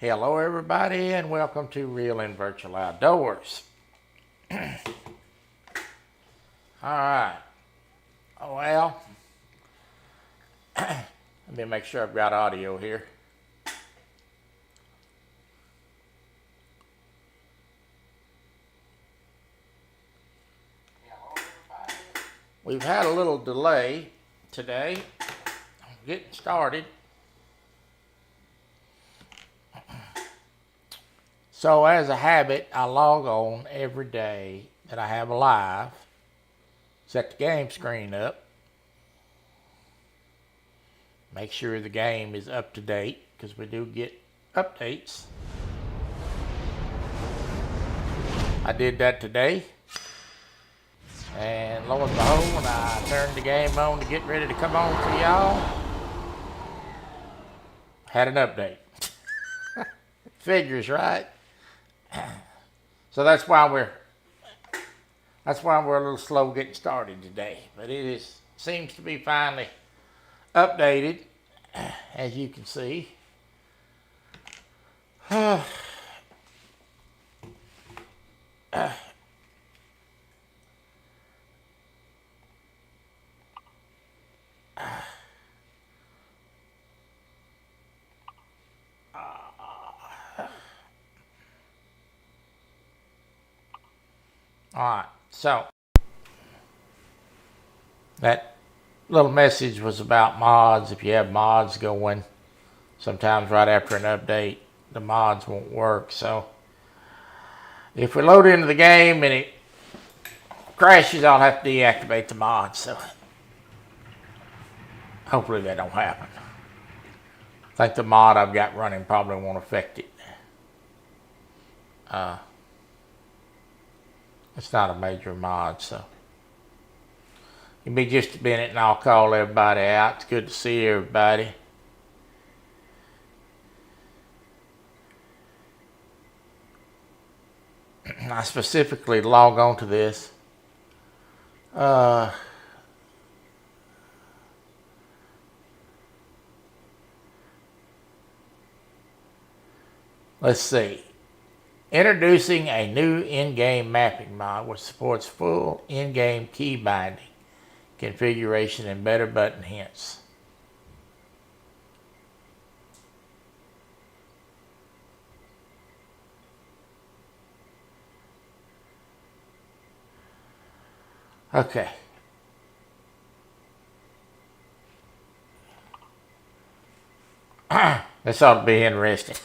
Hello everybody and welcome to Real and Virtual Outdoors. Alright, well, let me make sure I've got audio here. We've had a little delay today getting started. So as a habit, I log on every day that I have a live, set the game screen up, make sure the game is up to date because we do get updates. I did that today, and lo and behold, when I turned the game on to get ready to come on for y'all, had an update. Figures, right? So that's why we're a little slow getting started today. But seems to be finally updated, as you can see. Alright, so that little message was about mods. If you have mods going, sometimes right after an update, the mods won't work. So if we load into the game and it crashes, I'll have to deactivate the mods. So hopefully that don't happen. I think the mod I've got running probably won't affect it. It's not a major mod, so give me just a minute and I'll call everybody out. It's good to see everybody. I specifically log on to this. Let's see. Introducing a new in-game mapping mod which supports full in-game key binding, configuration, and better button hints. Okay. This ought to be interesting.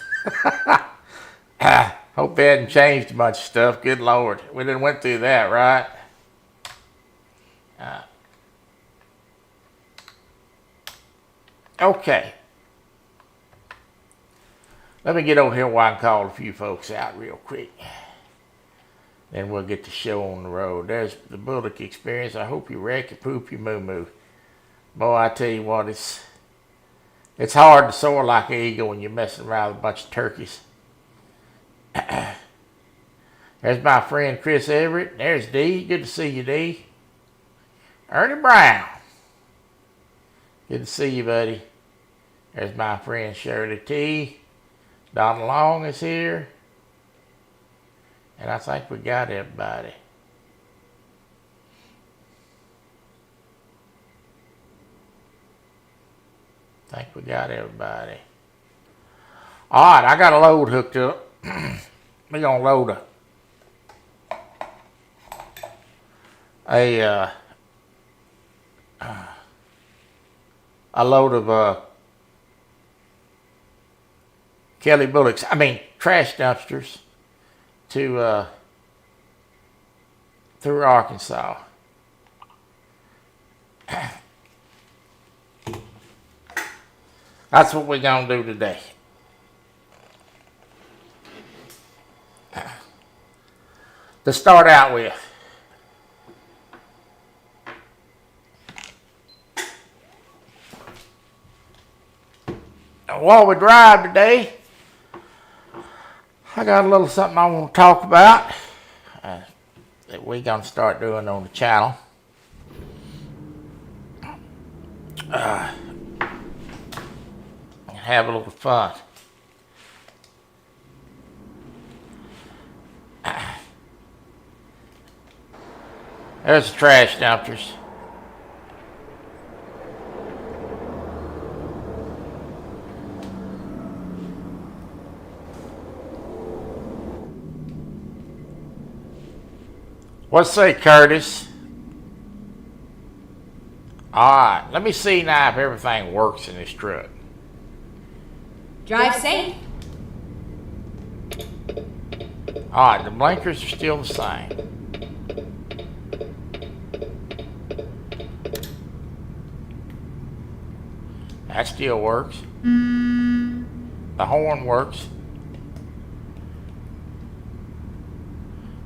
Hope they hadn't changed a bunch of stuff. Good Lord. We done went through that, right? Okay. Let me get over here while I can call a few folks out real quick. Then we'll get the show on the road. There's the Bullock Experience. I hope you wreck, you poop, you moo-moo. Boy, I tell you what, it's hard to soar like an eagle when you're messing around with a bunch of turkeys. There's my friend Chris Everett. There's Dee. Good to see you, Dee. Ernie Brown. Good to see you, buddy. There's my friend Shirley T. Donald Long is here. And I think we got everybody. Alright, I got a load hooked up. We're going to load a load of Kelly Bullock's, trash dumpsters to through Arkansas. That's what we're going to do today. To start out with, while we drive today, I got a little something I want to talk about that we're going to start doing on the channel. Have a little fun. There's the trash dumpsters. What's say, Curtis? Alright, let me see now if everything works in this truck. Drive safe. Alright, the blinkers are still the same. That still works. The horn works.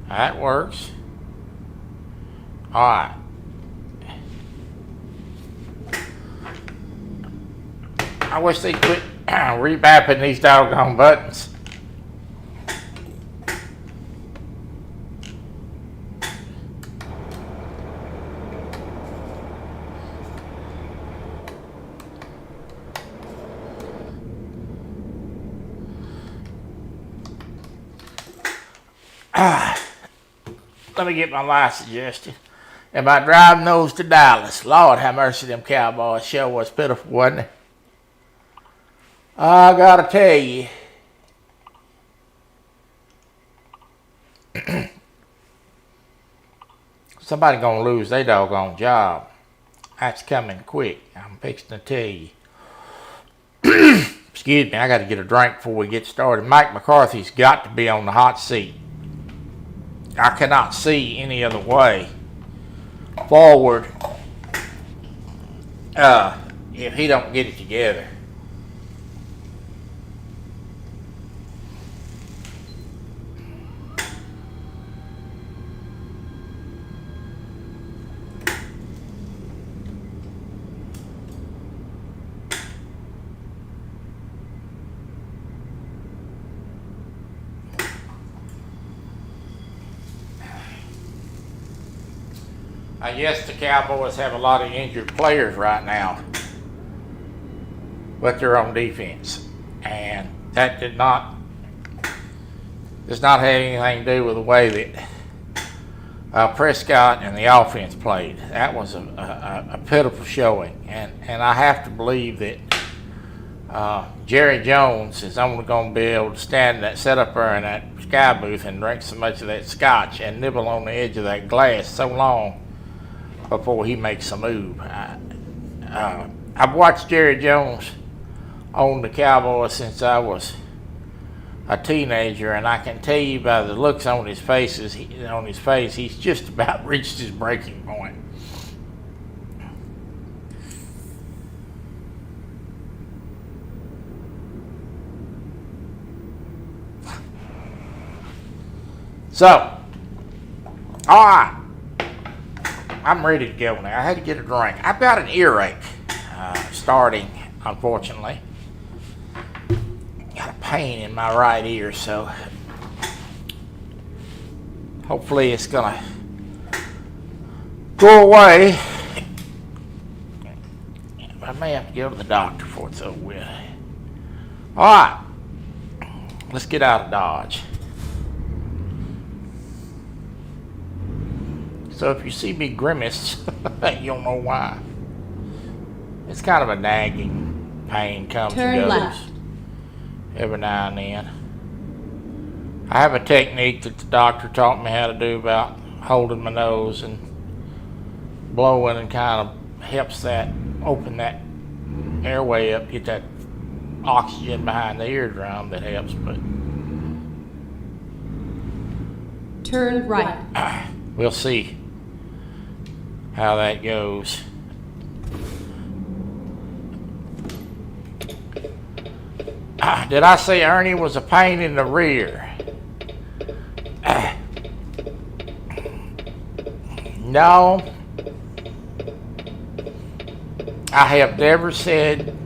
That works. Alright. I wish they'd quit rebapping these doggone buttons. Let me get my life suggestion. Am I driving those to Dallas? Lord have mercy, them Cowboys show was pitiful, wasn't it? I gotta tell you. Somebody gonna lose their doggone job. That's coming quick. I'm fixing to tell you. Excuse me, I gotta get a drink before we get started. Mike McCarthy's got to be on the hot seat. I cannot see any other way forward if he don't get it together. I guess the Cowboys have a lot of injured players right now, but they're on defense, and that does not have anything to do with the way that Prescott and the offense played. That was a pitiful showing, and I have to believe that Jerry Jones is only going to be able to sit up there in that sky booth and drink so much of that scotch and nibble on the edge of that glass so long before he makes a move. I've watched Jerry Jones on the Cowboys since I was a teenager, and I can tell you by the looks on his face, he's just about reached his breaking point. So, all right. I'm ready to go now. I had to get a drink. I've got an earache starting, unfortunately. Got a pain in my right ear, so hopefully it's gonna go away. I may have to go to the doctor before it's over with. All right, let's get out of Dodge. So if you see me grimace, you'll know why. It's kind of a nagging pain, comes Turn and goes left. every now and then. I have a technique that the doctor taught me how to do about holding my nose and blowing, and kind of helps that open that airway up, get that oxygen behind the eardrum. That helps, but Turn right. we'll see how that goes. Did I say Ernie was a pain in the rear? No. I have never said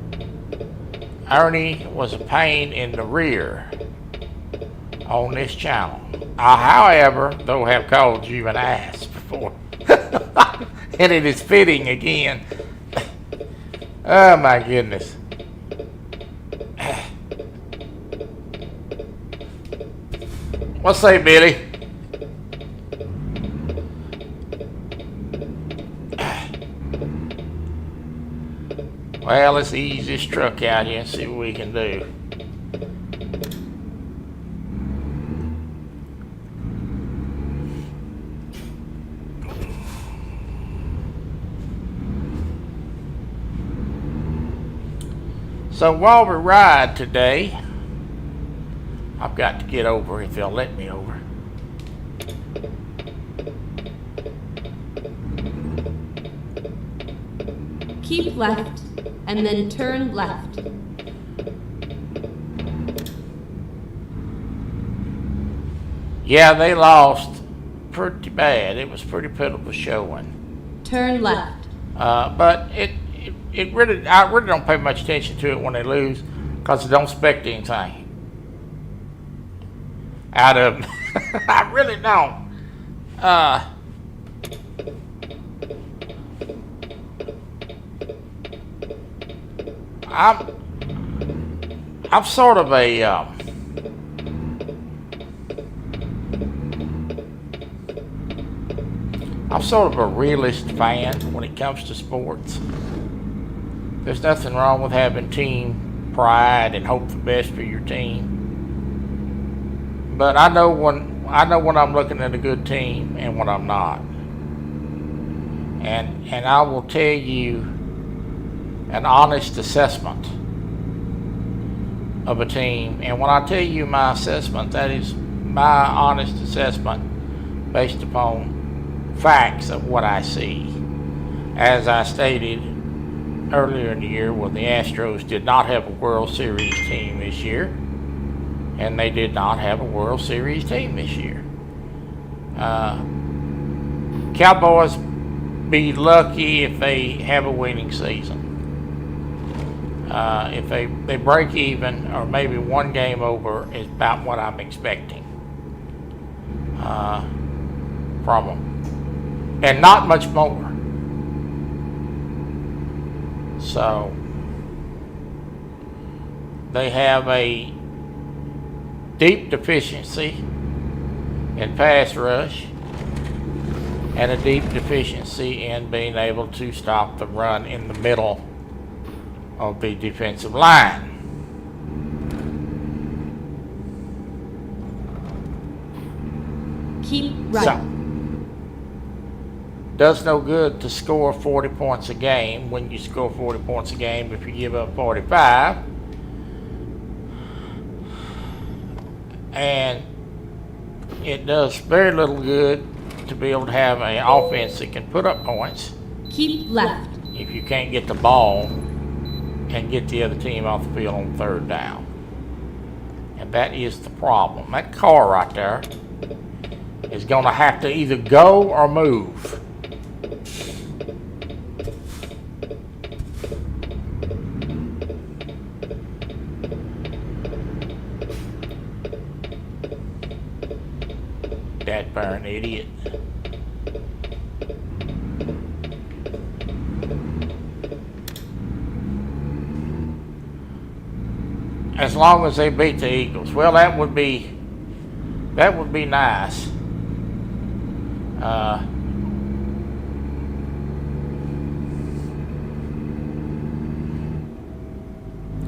Ernie was a pain in the rear on this channel. I, however, though have called you an ass before. And it is fitting again. Oh my goodness. What say, Billy? Well, let's ease this truck out here and see what we can do. So while we ride today, I've got to get over if they'll let me over. Keep left, and then turn left. Yeah, they lost pretty bad. It was pretty pitiful showing. Turn left. But it really, I really don't pay much attention to it when they lose, because I don't expect anything out of them. I really don't. I'm sort of a I'm sort of a realist fan when it comes to sports. There's nothing wrong with having team pride and hope the best for your team. But I know when I'm looking at a good team and when I'm not. And I will tell you an honest assessment of a team. And when I tell you my assessment, that is my honest assessment based upon facts of what I see. As I stated earlier in the year, when the Astros did not have a World Series team this year, and they did not have a World Series team this year. Cowboys be lucky if they have a winning season. If they break even or maybe one game over is about what I'm expecting from them, and not much more. So they have a deep deficiency in pass rush and a deep deficiency in being able to stop the run in the middle of the defensive line. Keep right. So, does no good to score 40 points a game when you score 40 points a game if you give up 45. And it does very little good to be able to have an offense that can put up points. Keep left. If you can't get the ball and get the other team off the field on third down. And that is the problem. That car right there is going to have to either go or move. That burn idiot. As long as they beat the Eagles. Well, that would be nice.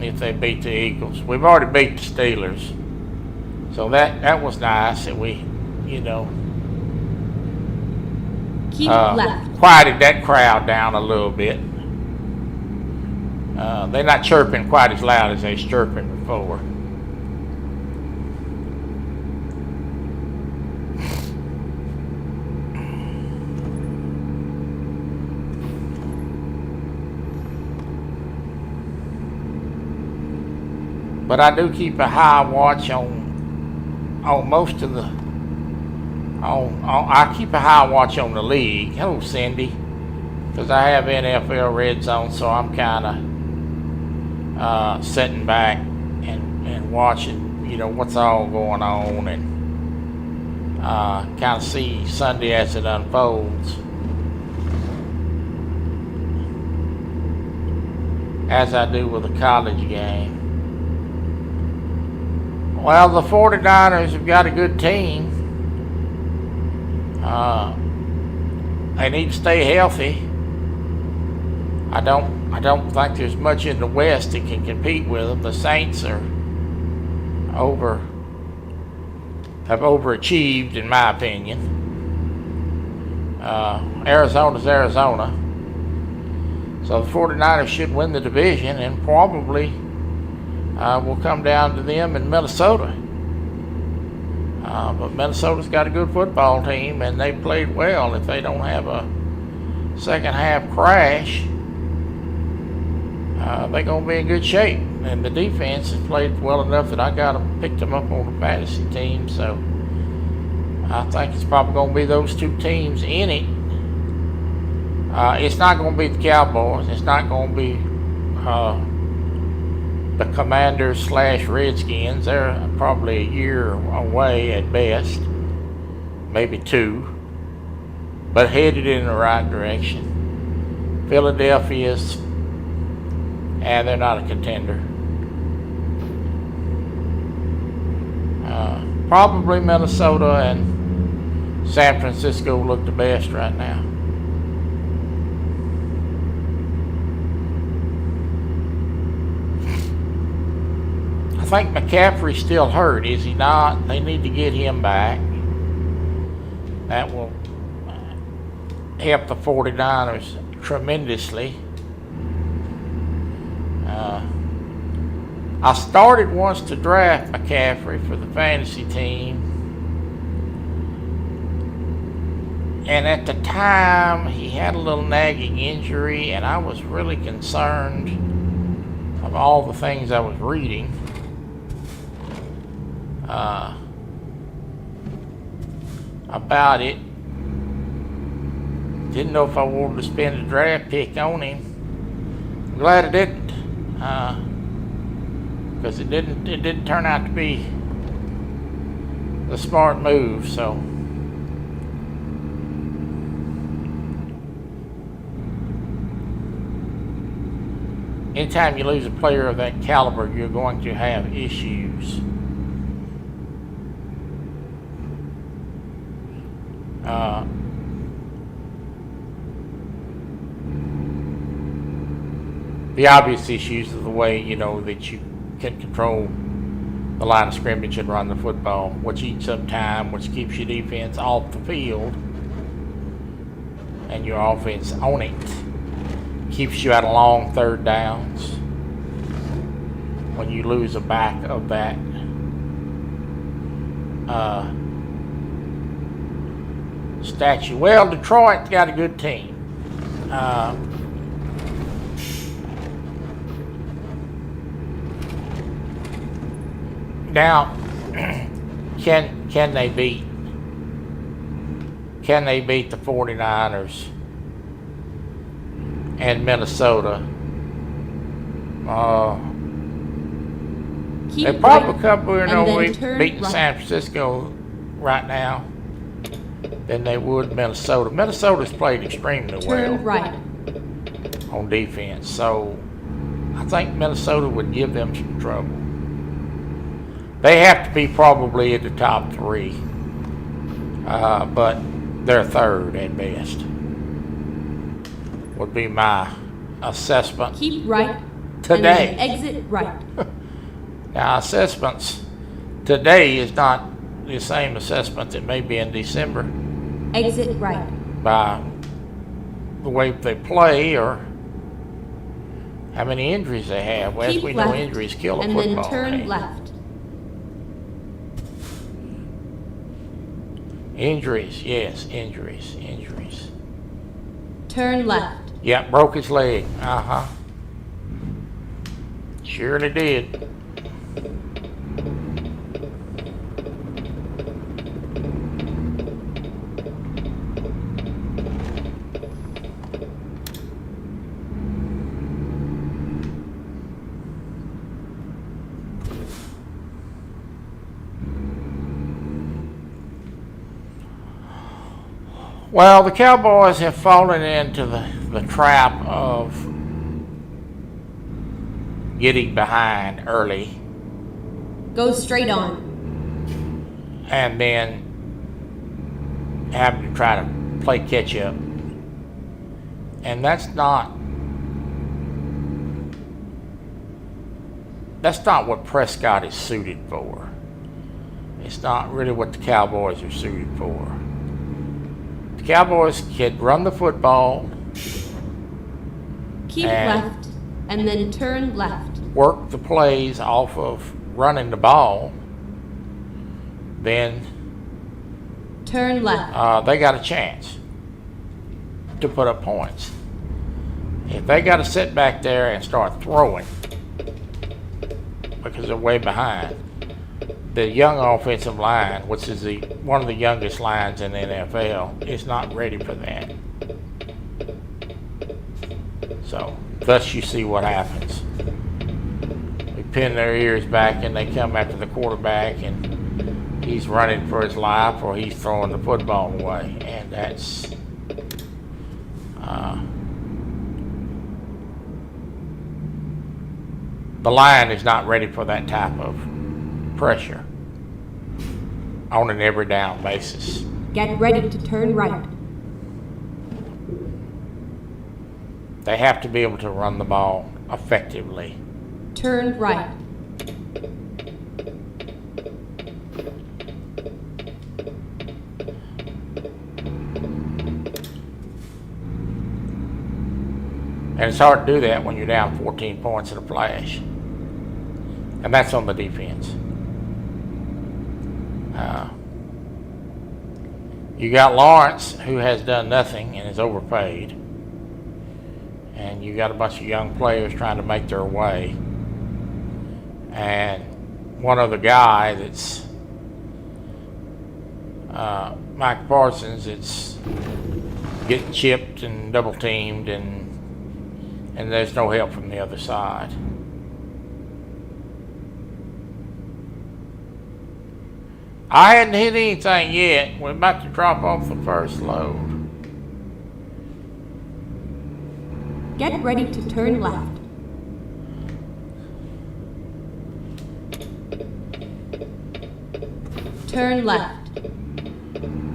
If they beat the Eagles. We've already beat the Steelers. So that was nice that we, Keep left. quieted that crowd down a little bit. They're not chirping quite as loud as they was chirping before. But I do keep a high watch on most of the. I keep a high watch on the league. Hello, Cindy. Because I have NFL Red Zone, so I'm kind of sitting back and watching, what's all going on, and kind of see Sunday as it unfolds. As I do with a college game. Well, the 49ers have got a good team. They need to stay healthy. I don't think there's much in the West that can compete with them. The Saints have overachieved, in my opinion. Arizona's Arizona. So the 49ers should win the division, and probably will come down to them in Minnesota. But Minnesota's got a good football team, and they played well. If they don't have a second half crash, they're going to be in good shape. And the defense has played well enough that I picked them up on the fantasy team. So I think it's probably going to be those two teams in it. It's not going to be the Cowboys. It's not going to be the Commanders / Redskins. They're probably a year away at best, maybe 2, but headed in the right direction. Philadelphia's, and they're not a contender. Probably Minnesota and San Francisco look the best right now. I think McCaffrey's still hurt, is he not? They need to get him back. That will help the 49ers tremendously. I started once to draft McCaffrey for the fantasy team. And at the time, he had a little nagging injury, and I was really concerned of all the things I was reading. About it. Didn't know if I wanted to spend a draft pick on him. I'm glad I didn't, because it didn't turn out to be the smart move. So anytime you lose a player of that caliber, you're going to have issues. The obvious issues of the way, that you can control the line of scrimmage and run the football, which eats up time, which keeps your defense off the field and your offense on it. Keeps you out of long third downs when you lose a back of that. Statue. Well, Detroit's got a good team. Now, can they beat the 49ers and Minnesota? They probably beating San Francisco right now than they would Minnesota. Minnesota's played extremely well on defense, so I think Minnesota would give them some trouble. They have to be probably in the top 3, but they're third at best, would be my assessment. Keep right today. And then exit right. Now, assessments today is not the same assessment that may be in December. Exit right. By the way they play or how many injuries they have. Well, as we know, injuries kill a football and then turn team. left. Injuries, yes, injuries. Turn left. Yep, broke his leg. Surely did. Well, the Cowboys have fallen into the trap of getting behind early. Go straight on. And then having to try to play catch up. And that's not that's not what Prescott is suited for. It's not really what the Cowboys are suited for. The Cowboys can run the football, Keep and left, and then turn left. work the plays off of running the ball. Then Turn left. they got a chance to put up points. If they got to sit back there and start throwing because they're way behind, the young offensive line, which is one of the youngest lines in the NFL, is not ready for that. So, thus you see what happens. They pin their ears back and they come after the quarterback, and he's running for his life or he's throwing the football away. And that's the line is not ready for that type of pressure on an every down basis. Get ready to turn right. They have to be able to run the ball effectively. Turn right. And it's hard to do that when you're down 14 points in a flash. And that's on the defense. You got Lawrence, who has done nothing and is overpaid. And you got a bunch of young players trying to make their way. And one other guy that's Mike Parsons, that's getting chipped and double teamed, and there's no help from the other side. I hadn't hit anything yet. We're about to drop off the first load. Get ready to turn left. Turn left.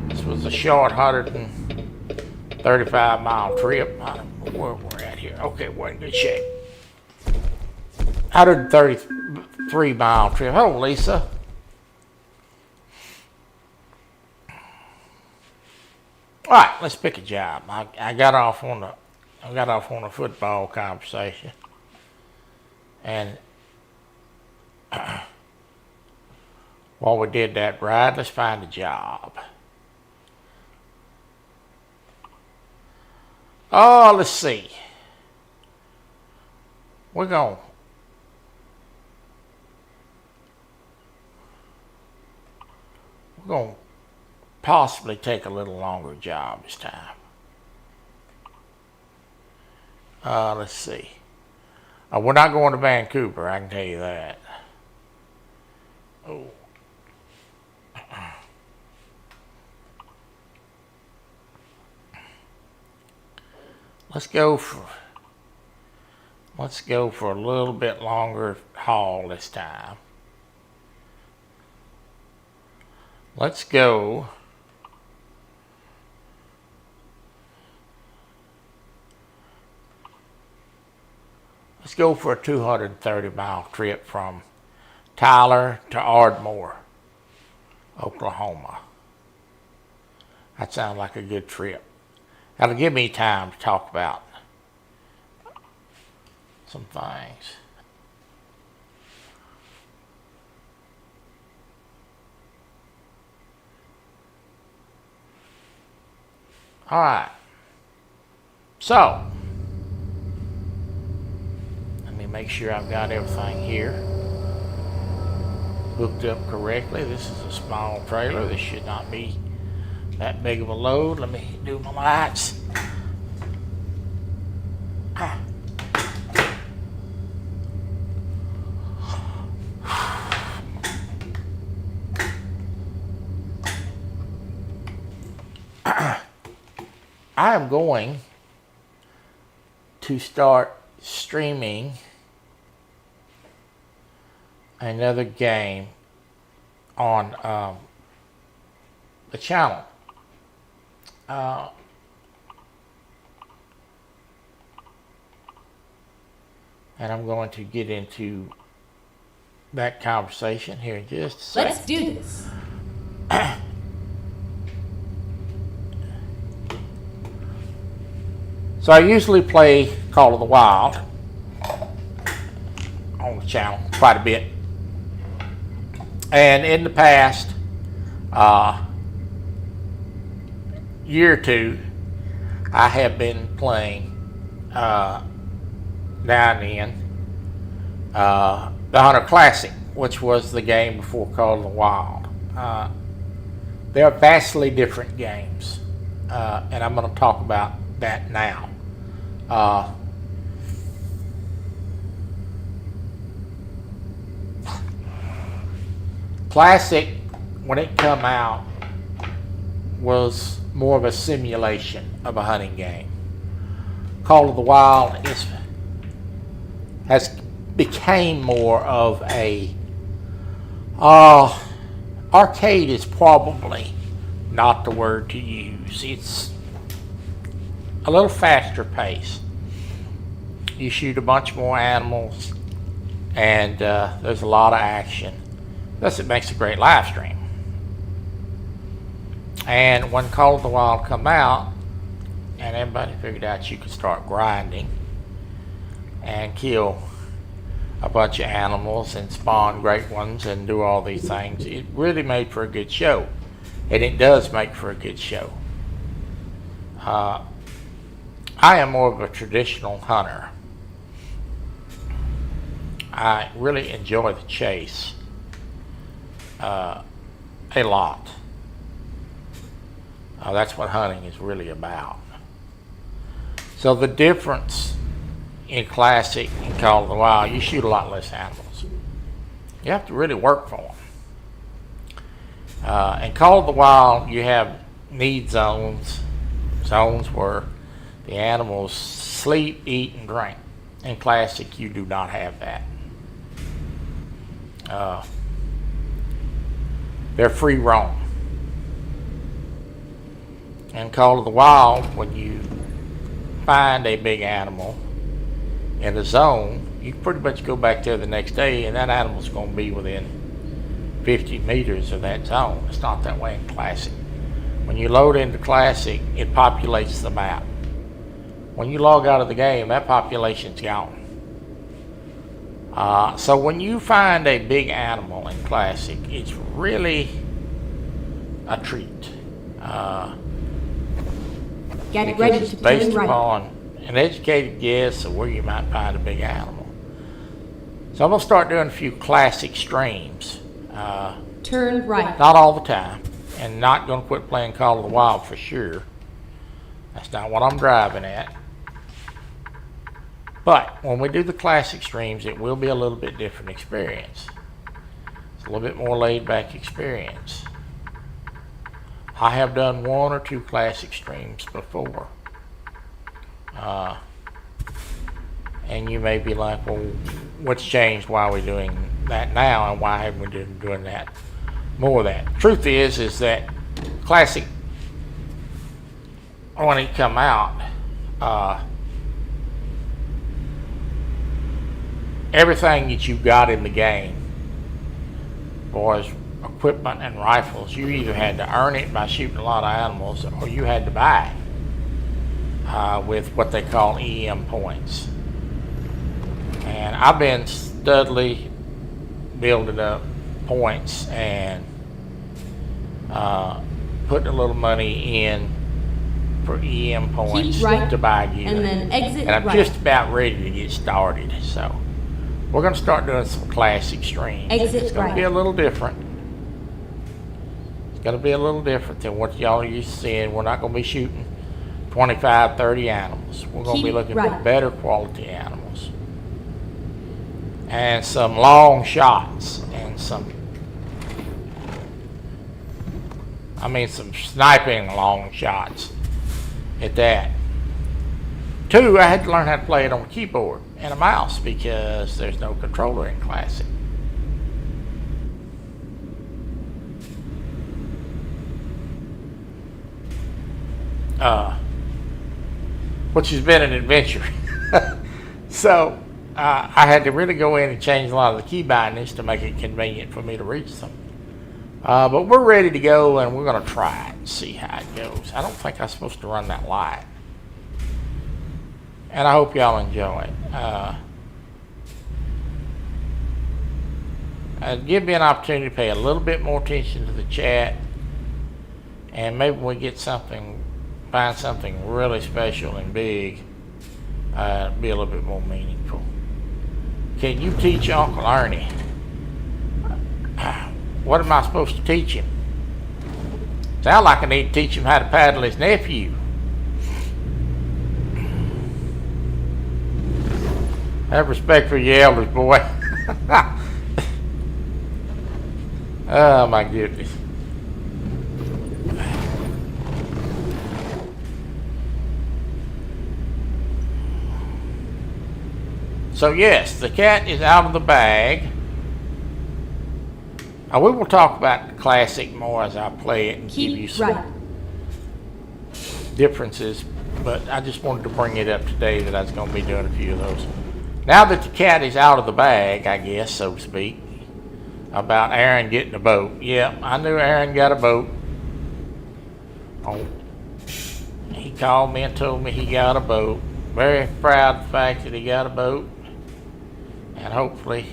This was a short 135-mile trip. I don't know where we're at here. Okay, we're in good shape. 133-mile trip. Hello, Lisa. All right, let's pick a job. I got off on a football conversation, and while we did that ride, let's find a job. Oh, let's see. We're going to possibly take a little longer job this time. Let's see. We're not going to Vancouver, I can tell you that. Oh. Let's go for a little bit longer haul this time. Let's go for a 230-mile trip from Tyler to Ardmore, Oklahoma. That sounds like a good trip. That'll give me time to talk about some things. All right. So, let me make sure I've got everything here hooked up correctly. This is a small trailer. This should not be that big of a load. Let me do my lights. I am going to start streaming another game on the channel. And I'm going to get into that conversation here in just a second. Let's do this. So I usually play Call of the Wild on the channel quite a bit. And in the past year or two, I have been playing now and then the Hunter Classic, which was the game before Call of the Wild. They're vastly different games, and I'm going to talk about that now. Classic, when it come out, was more of a simulation of a hunting game. Call of the Wild has became more of a arcade is probably not the word to use. It's a little faster pace. You shoot a bunch more animals, and there's a lot of action. Thus, it makes a great live stream. And when Call of the Wild come out, and everybody figured out you could start grinding and kill a bunch of animals and spawn great ones and do all these things, it really made for a good show. And it does make for a good show. I am more of a traditional hunter. I really enjoy the chase a lot. That's what hunting is really about. So the difference in Classic and Call of the Wild, you shoot a lot less animals. You have to really work for them. In Call of the Wild, you have need zones where the animals sleep, eat, and drink. In Classic, you do not have that. They're free roam. In Call of the Wild, when you find a big animal in a zone, you pretty much go back there the next day, and that animal's going to be within 50 meters of that zone. It's not that way in Classic. When you load into Classic, it populates the map. When you log out of the game, that population's gone. So when you find a big animal in Classic, it's really a treat. Get ready to It's based turn right. upon an educated guess of where you might find a big animal. So I'm going to start doing a few Classic streams. Turn right. Not all the time, and not going to quit playing Call of the Wild for sure. That's not what I'm driving at. But when we do the Classic streams, it will be a little bit different experience. It's a little bit more laid back experience. I have done 1 or 2 Classic streams before. And you may be like, well, what's changed? Why are we doing that now? And why haven't we been doing that more of that? Truth is that Classic, when it come out, everything that you got in the game, boys, equipment and rifles, you either had to earn it by shooting a lot of animals, or you had to buy it with what they call EM points. And I've been steadily building up points and putting a little money in for EM points right, to buy gear. and then exit And I'm right. just about ready to get started. So we're going to start doing some Classic streams. Exit It's going to be right. a little different. It's going to be a little different than what y'all are used to seeing. We're not going to be shooting 25, 30 animals. We're going to be Keep looking right. for better quality animals. And some long shots and some sniping long shots at that. 2, I had to learn how to play it on a keyboard and a mouse because there's no controller in Classic. Which has been an adventure. So I had to really go in and change a lot of the key bindings to make it convenient for me to reach them. But we're ready to go, and we're going to try it and see how it goes. I don't think I'm supposed to run that light. And I hope y'all enjoy it. Give me an opportunity to pay a little bit more attention to the chat, and maybe we get find something really special and big, be a little bit more meaningful. Can you teach Uncle Ernie? What am I supposed to teach him? Sound like I need to teach him how to paddle his nephew. Have respect for your elders, boy. Oh my goodness. So yes, the cat is out of the bag. We will talk about the classic more as I play it and give you Keep some right. differences, but I just wanted to bring it up today that I was going to be doing a few of those. Now that the cat is out of the bag, I guess, so to speak, about Aaron getting a boat. Yeah, I knew Aaron got a boat. Oh, he called me and told me he got a boat. Very proud of the fact that he got a boat, and hopefully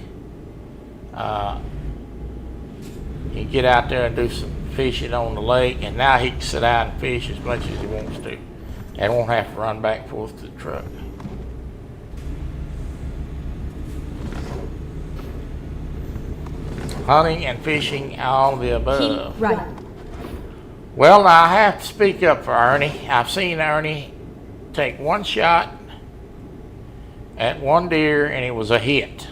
he can get out there and do some fishing on the lake, and now he can sit down and fish as much as he wants to and won't have to run back and forth to the truck. Hunting and fishing, all the above. Keep right. Well, I have to speak up for Ernie. I've seen Ernie take one shot at one deer, and it was a hit.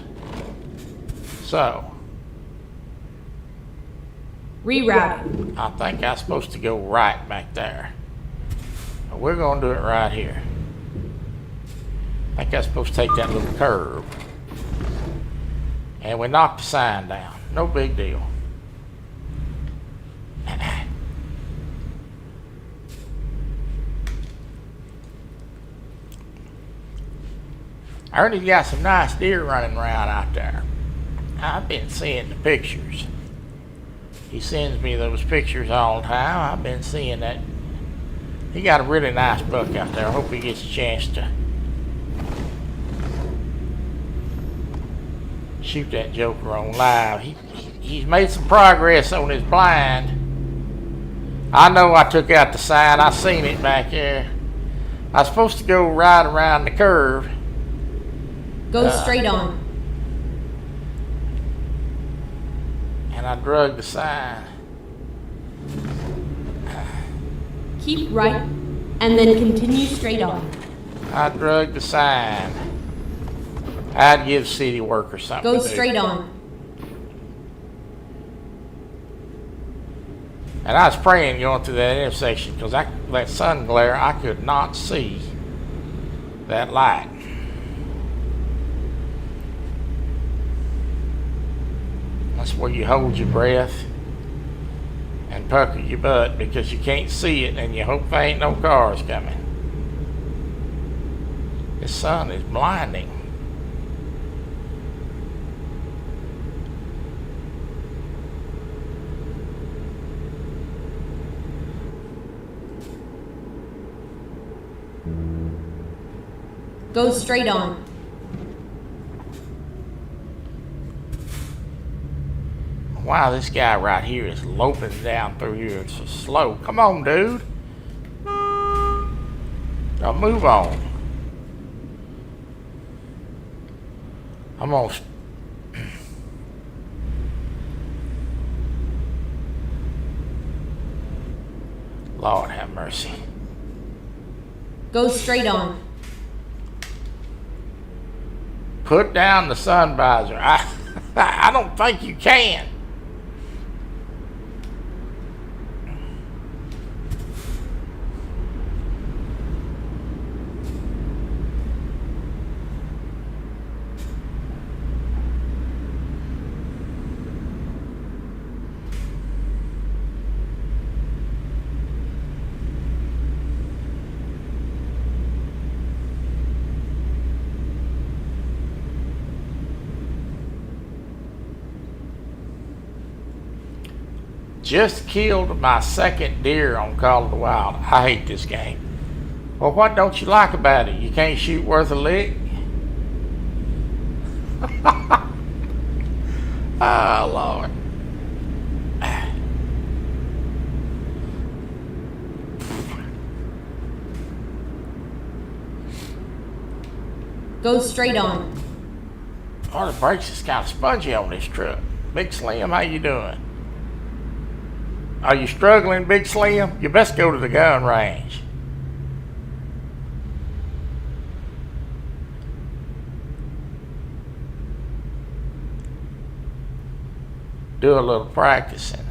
So Rerouting. I think I'm supposed to go right back there. But we're going to do it right here. I think I'm supposed to take that little curve. And we knocked the sign down. No big deal. Ernie's got some nice deer running around out there. I've been seeing the pictures. He sends me those pictures all the time. I've been seeing that. He got a really nice buck out there. I hope he gets a chance to shoot that joker on live. He's made some progress on his blind. I know I took out the sign. I seen it back there. I was supposed to go right around the curve. Go straight on. And I drug the sign. Keep right, and then continue straight on. I drug the sign. I'd give city workers something Go to do. straight on. And I was praying going through that intersection because that sun glare, I could not see that light. That's where you hold your breath and pucker your butt because you can't see it and you hope there ain't no cars coming. The sun is blinding. Go straight on. Wow, this guy right here is loping down through here. It's so slow. Come on, dude. Now move on. I'm gonna. Lord have mercy. Go straight on. Put down the sun visor. I don't think you can. just killed my second deer on Call of the Wild. I hate this game. Well, what don't you like about it? You can't shoot worth a lick? Oh, Lord. Go straight on. Oh, the brakes is kind of spongy on this truck. Big Slim, how you doing? Are you struggling, Big Slim? You best go to the gun range. Do a little practicing.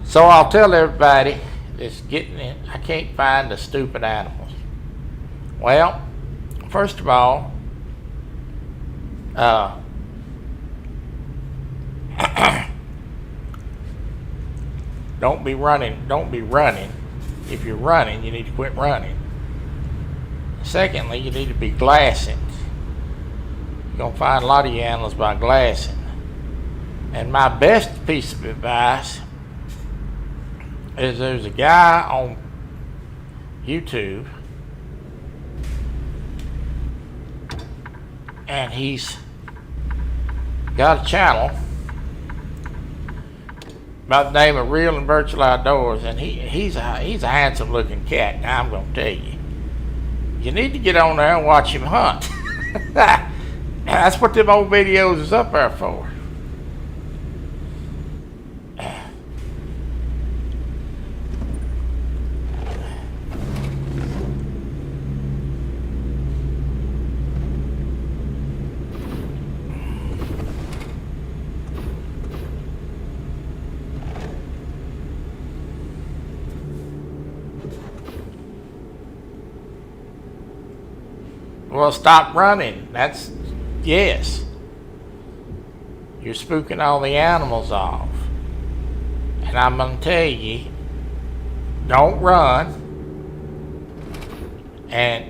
So I'll tell everybody that's getting in, I can't find the stupid animals. Well, first of all, don't be running. If you're running, you need to quit running. Secondly, you need to be glassing. You're going to find a lot of your animals by glassing. And my best piece of advice is there's a guy on YouTube, and he's got a channel by the name of Real and Virtual Outdoors, and he's a handsome looking cat. Now I'm going to tell you, you need to get on there and watch him hunt. That's what them old videos is up there for. Well, stop running. That's, yes. You're spooking all the animals off. And I'm going to tell you, don't run. And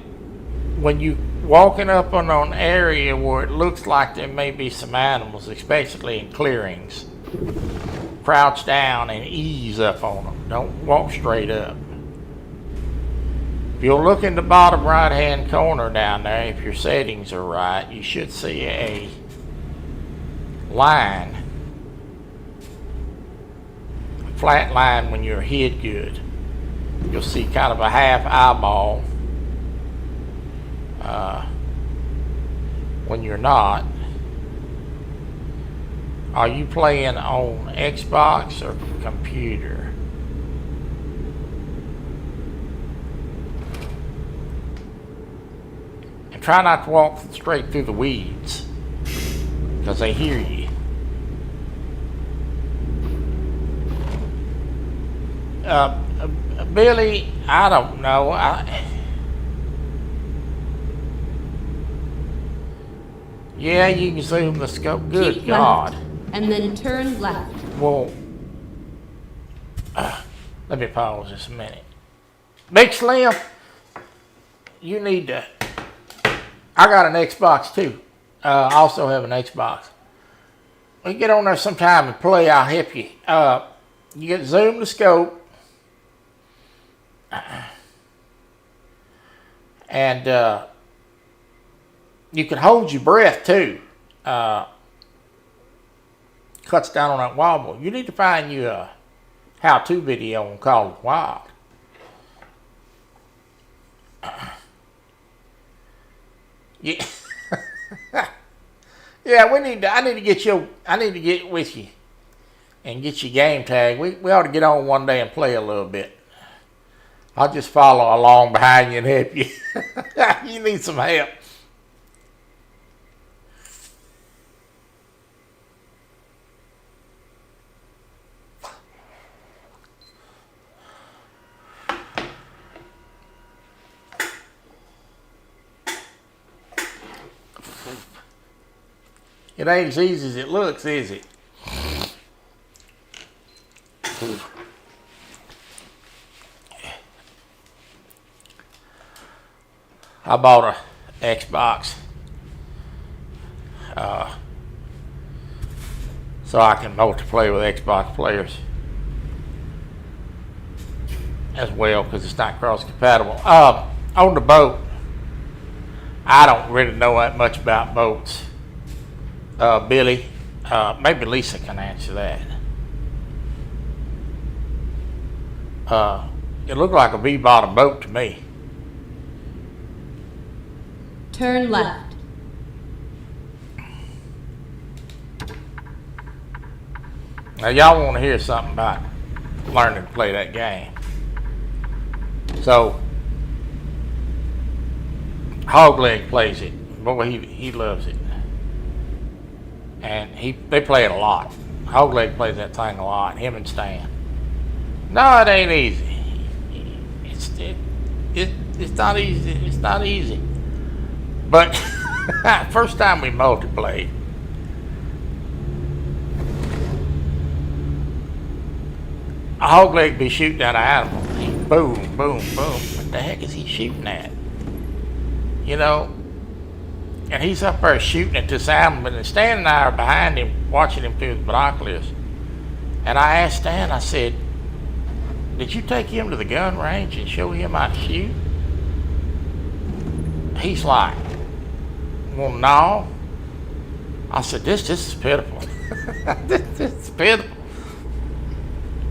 when you walking up on an area where it looks like there may be some animals, especially in clearings, crouch down and ease up on them. Don't walk straight up. If you'll look in the bottom right hand corner down there, if your settings are right, you should see a line, a flat line when you're hid good. You'll see kind of a half eyeball when you're not. Are you playing on Xbox or computer? And try not to walk straight through the weeds, because they hear you. Billy, I don't know. Yeah, you can zoom the scope. Good Keep God. left, and then turn left. Well, let me pause just a minute. Big Slim, you need to. I got an Xbox too. I also have an Xbox. We get on there sometime and play. I'll help you. You get zoom the scope, and you can hold your breath too. Cuts down on that wobble. You need to find you a how-to video on Call of the Wild. Yeah. Yeah, I need to get with you and get your game tag. We ought to get on one day and play a little bit. I'll just follow along behind you and help you. You need some help. It ain't as easy as it looks, is it? I bought a Xbox so I can multiplayer with Xbox players as well, because it's not cross compatible. On the boat, I don't really know that much about boats. Billy, maybe Lisa can answer that. It looked like a V-bottom boat to me. Turn left. Now y'all want to hear something about learning to play that game. So Hogleg plays it. Boy, he loves it. And they play it a lot. Hogleg plays that thing a lot, him and Stan. No, it ain't easy. It's not easy. It's not easy. But first time we multiplayed, a Hogleg be shooting at an animal. Boom, boom, boom. What the heck is he shooting at? You know? And he's up there shooting at this animal, and Stan and I are behind him, watching him through the binoculars. And I asked Stan, I said, did you take him to the gun range and show him how to shoot? He's like, well, no. I said, this is pitiful. this is pitiful.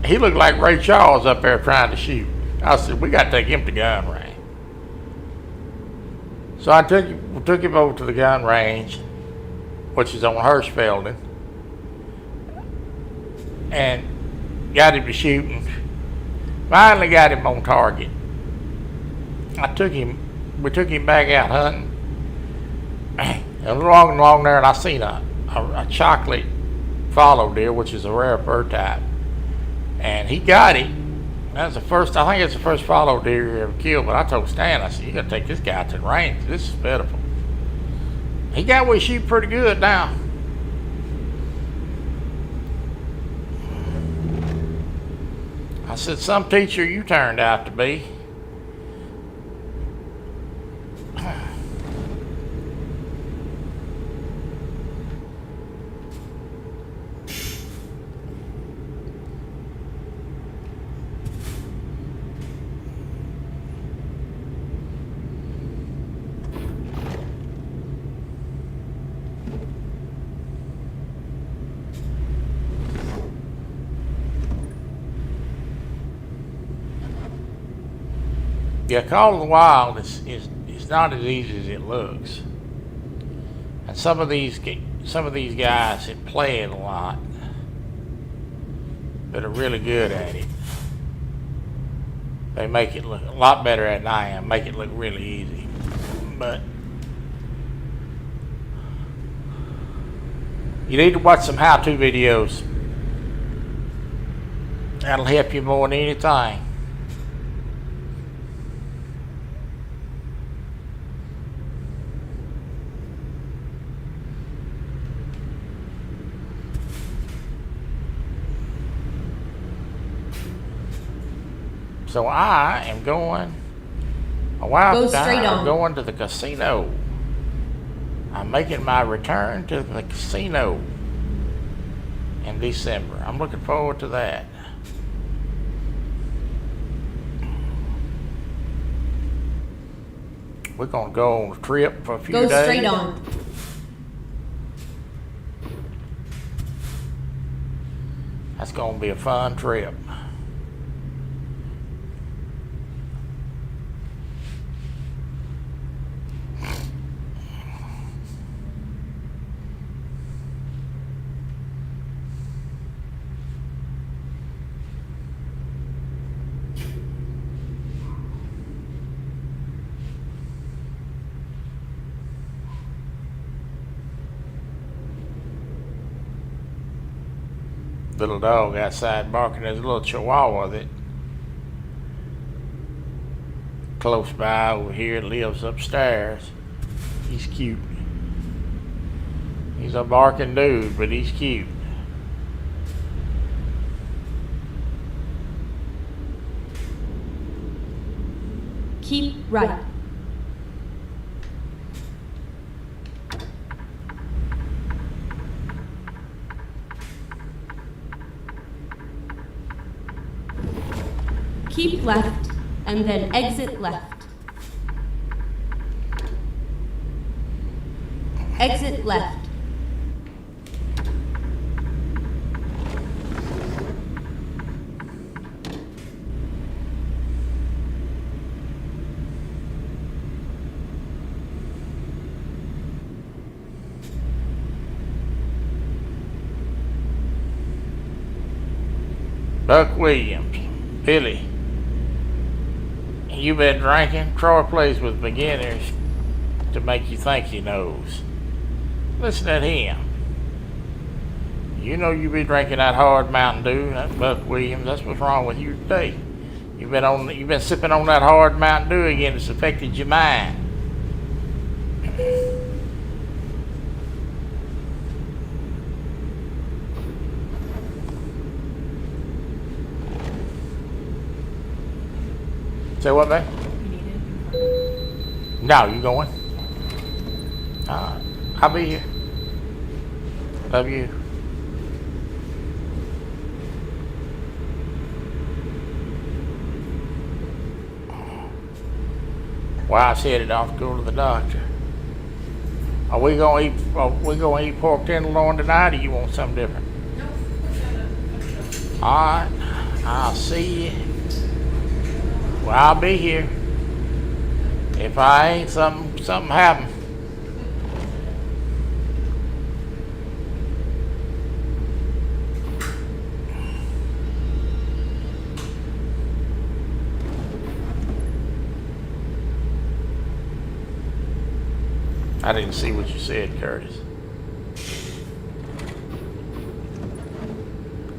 He looked like Ray Charles up there trying to shoot. I said, we got to take him to the gun range. So I took him over to the gun range, which is on Hirschfelden, and got him to shooting. Finally got him on target. We took him back out hunting. And along there, and I seen a chocolate fallow deer, which is a rare bird type. And he got it. I think it's the first fallow deer he ever killed, but I told Stan, I said, you gotta take this guy to the range. This is pitiful. He got where he shoot pretty good now. I said, some teacher you turned out to be. Yeah, Call of the Wild is not as easy as it looks, and some of these guys that play it a lot, that are really good at it, they make it look a lot better than I am. Make it look really easy, but you need to watch some how-to videos. That'll help you more than anything. So I am going, my wife and I are going to the casino. I'm making my return to the casino in December. I'm looking forward to that. We're going to go on a trip for a few days. Go straight on. That's going to be a fun trip. Little dog outside barking. There's a little chihuahua that close by over here, lives upstairs. He's cute. He's a barking dude, but he's cute. Keep right. Keep left and then exit left. Exit left. Buck Williams, Billy, you been drinking? Troy plays with beginners to make you think he knows. Listen at him. You know you be drinking that hard Mountain Dew. That's Buck Williams. That's what's wrong with you today. You've been sipping on that hard Mountain Dew again. It's affected your mind. Say what, babe? No, you going? I'll be here. Love you. Wife's headed off to go to the doctor. Are we gonna eat pork tenderloin tonight, or you want something different? All right, I'll see you. Well, I'll be here. If I ain't, something happen. I didn't see what you said, Curtis.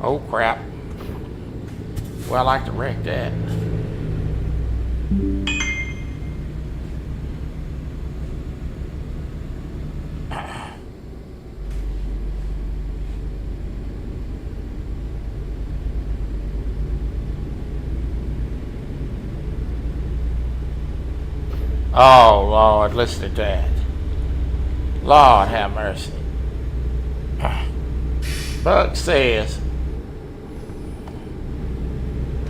Oh, crap. Well, I like to wreck that. Oh, Lord, listen to that. Lord have mercy. Buck says,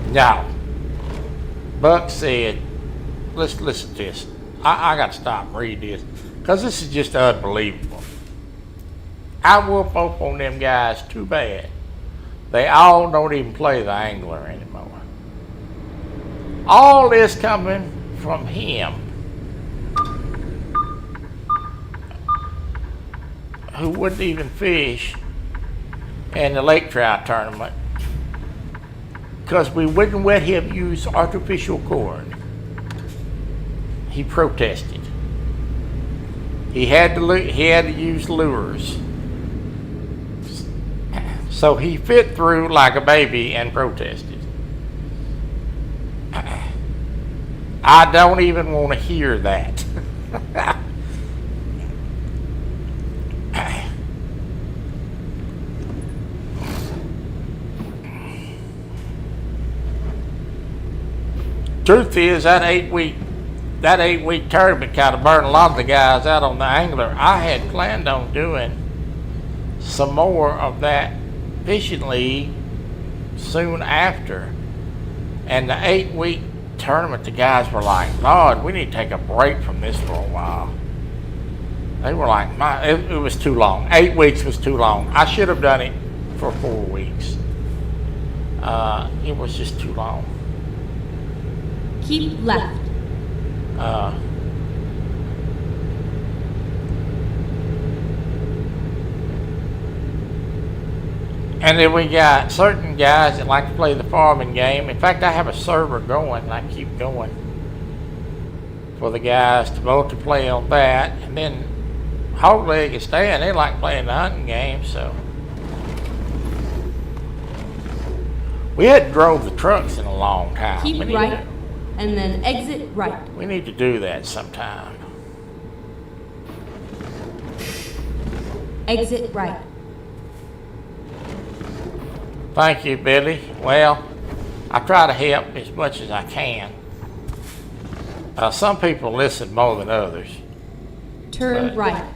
no. Buck said, let's listen to this. I got to stop and read this because this is just unbelievable. I whoop up on them guys too bad. They all don't even play the angler anymore. All this coming from him, who wouldn't even fish in the lake trout tournament because we wouldn't let him use artificial corn. He protested. He had to use lures. So he fit through like a baby and protested. I don't even want to hear that. Truth is, that eight week tournament kind of burned a lot of the guys out on the angler. I had planned on doing some more of that fishing league soon after, and the 8 week tournament, the guys were like, Lord, we need to take a break from this for a while. They were like, it was too long. 8 weeks was too long. I should have done it for 4 weeks. It was just too long. Keep left. And then we got certain guys that like to play the farming game. In fact, I have a server going, and I keep going for the guys to multiplayer on that. And then Hog Leg and Stan, they like playing the hunting game, so. We hadn't drove the trucks in a long time. Keep right and then exit right. We need to do that sometime. Exit right. Thank you, Billy. Well, I try to help as much as I can. Some people listen more than others. Turn right.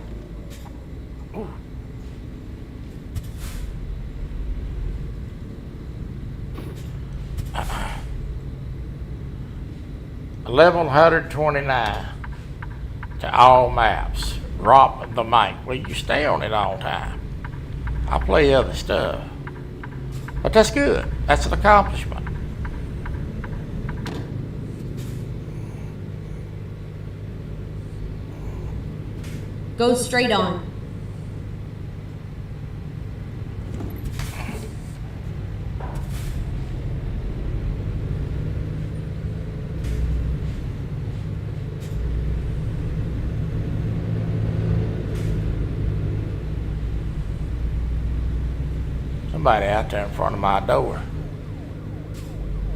level 129 to all maps. Drop the mic. Well, you stay on it all the time. I'll play other stuff. But that's good. That's an accomplishment. Go straight on. Somebody out there in front of my door.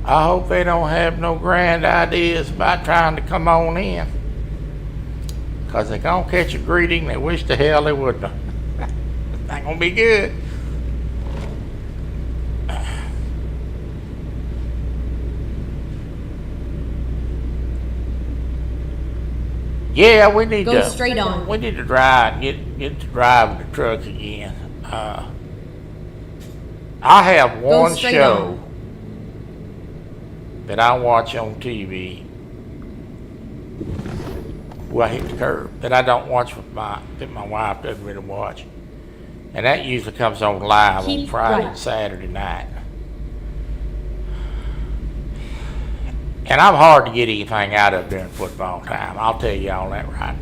I hope they don't have no grand ideas about trying to come on in. Because they're going to catch a greeting they wish to hell they wouldn't. It's not going to be good. Yeah, we need Go to straight on. We need to drive, get to driving the truck again. I have one straight show that I watch on TV. Well, I hit the curb that I don't watch with that my wife doesn't really watch, and that usually comes on live on Keep Friday right. and Saturday night. And I'm hard to get anything out of during football time. I'll tell you all that right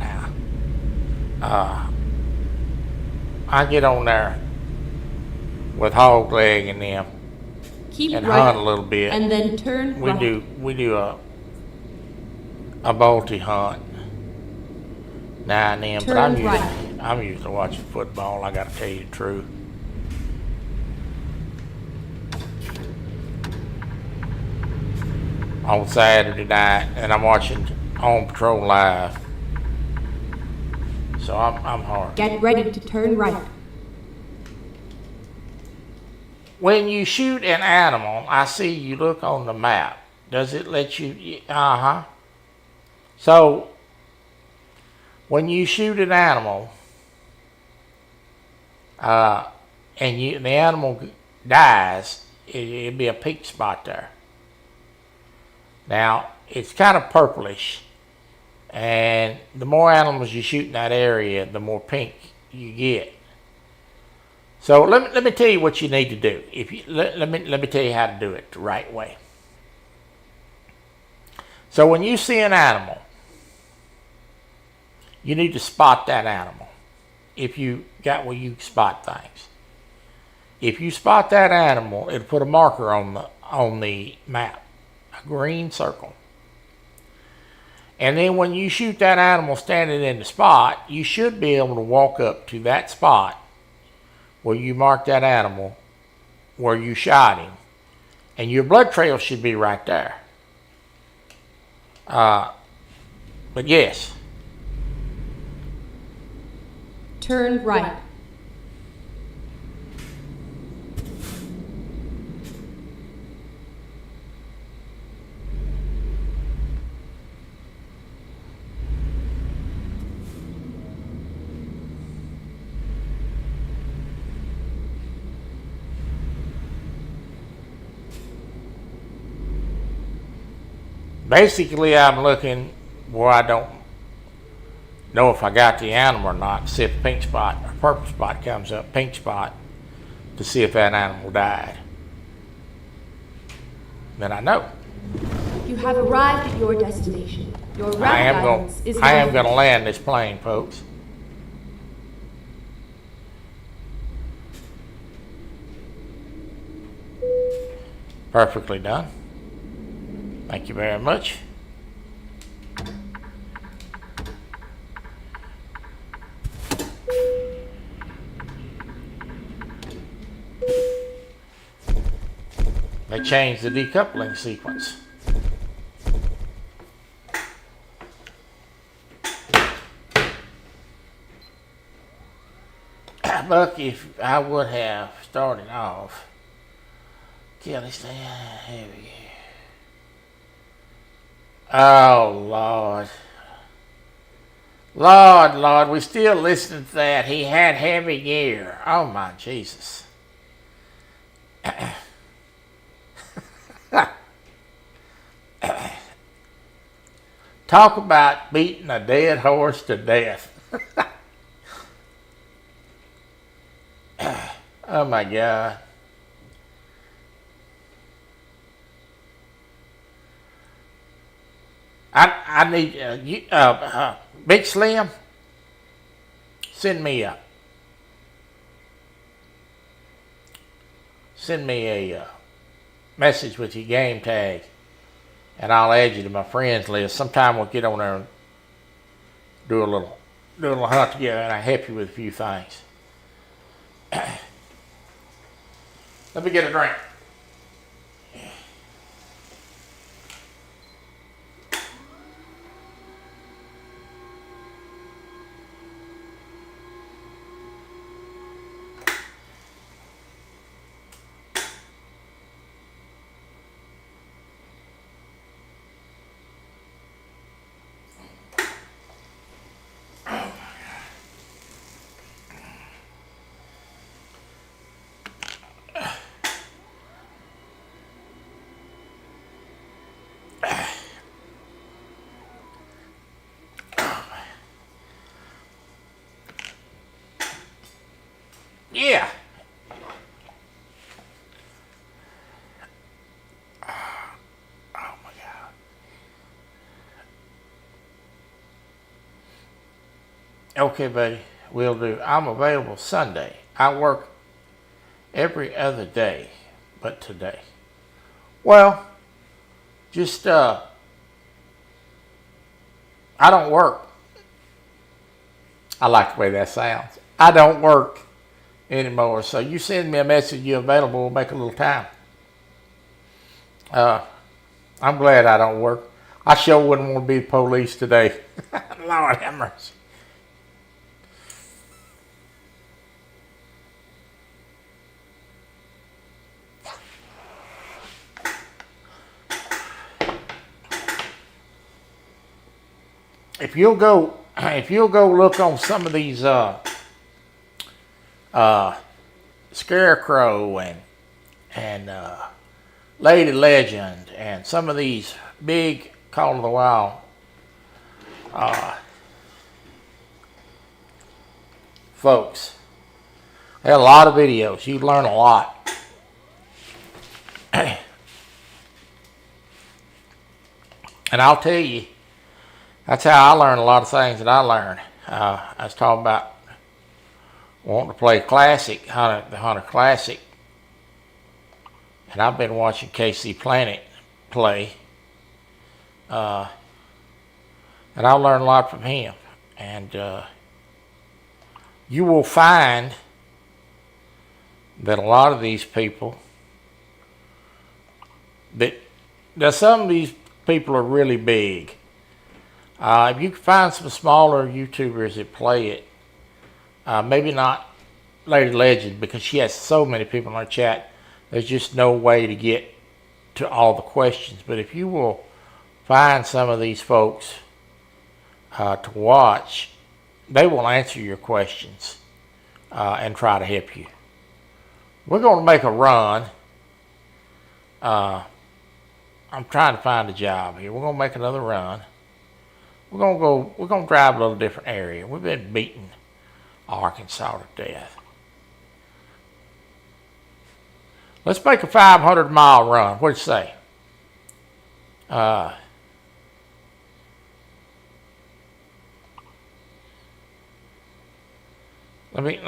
now. I get on there with Hog Leg and them Keep and right. hunt a little bit. And then turn We right. do a multi hunt now and then, but Turn right. I'm usually watching football. I got to tell you the truth. On Saturday night, and I'm watching On Patrol Live, so I'm hard. Get ready to turn right. When you shoot an animal, I see you look on the map. Does it let you? So, when you shoot an animal, and the animal dies, it'll be a pink spot there. Now, it's kind of purplish, and the more animals you shoot in that area, the more pink you get. So let me tell you what you need to do. If you let me tell you how to do it the right way. So when you see an animal, you need to spot that animal. If you got where you spot things, if you spot that animal, it'll put a marker on the map, a green circle. And then when you shoot that animal standing in the spot, you should be able to walk up to that spot where you mark that animal, where you shot him, and your blood trail should be right there. But yes, Turn right. basically I'm looking where I don't know if I got the animal or not, to see if a pink spot or purple spot comes up, pink spot, to see if that animal died. Then I know. You have arrived at your destination. Your route I am guidance is going to land this plane, folks. Perfectly done. Thank you very much. They changed the decoupling sequence. Buck, if I would have started off, Kelly, stay heavy. Oh, Lord. Lord, we still listening to that. He had heavy gear. Oh, my Jesus. Talk about beating a dead horse to death. Oh my God. I need Big Slim. Send me a message with your game tag, and I'll add you to my friends list. Sometime we'll get on there and do a little hunt together, and I'll help you with a few things. Let me get a drink. Yeah. Oh my God. Okay, buddy. Will do. I'm available Sunday. I work every other day, but today. Well, just I don't work. I like the way that sounds. I don't work anymore. So you send me a message you're available, we'll make a little time. I'm glad I don't work. I sure wouldn't want to be the police today. Lord have mercy. If you'll go look on some of these Scarecrow and Lady Legend and some of these big Call of the Wild folks, they have a lot of videos. You learn a lot. And I'll tell you, that's how I learned a lot of things that I learned. I was talking about wanting to play classic, the Hunter Classic. And I've been watching KC Planet play. And I learned a lot from him. And you will find that a lot of these people, that some of these people are really big. If you can find some smaller YouTubers that play it, maybe not Lady Legend, because she has so many people in her chat, there's just no way to get to all the questions. But if you will find some of these folks to watch, they will answer your questions and try to help you. We're going to make a run. I'm trying to find a job here. We're going to make another run. We're going to drive a little different area. We've been beating Arkansas to death. Let's make a 500-mile run. What'd you say? Let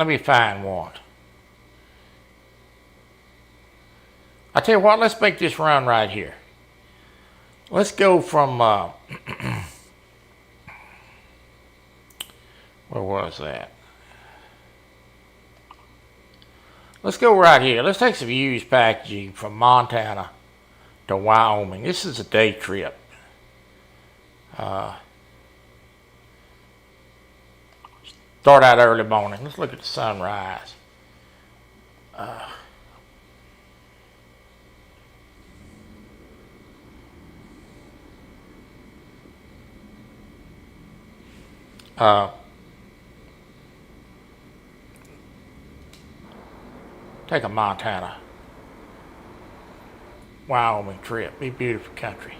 me find one. I tell you what, let's make this run right here. Let's go from where was that? Let's go right here. Let's take some used packaging from Montana to Wyoming. This is a day trip. Start out early morning. Let's look at the sunrise. Take a Montana, Wyoming trip. Be beautiful country.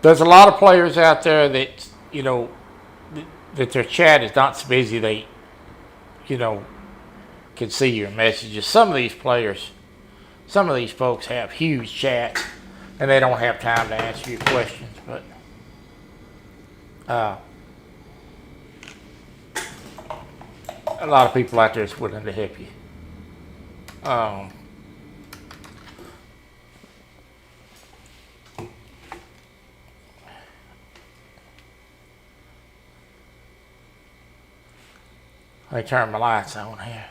There's a lot of players out there that, you know, that their chat is not so busy they, you know, can see your messages. Some of these folks have huge chats and they don't have time to answer your questions, but a lot of people out there is willing to help you. Let me turn my lights on here.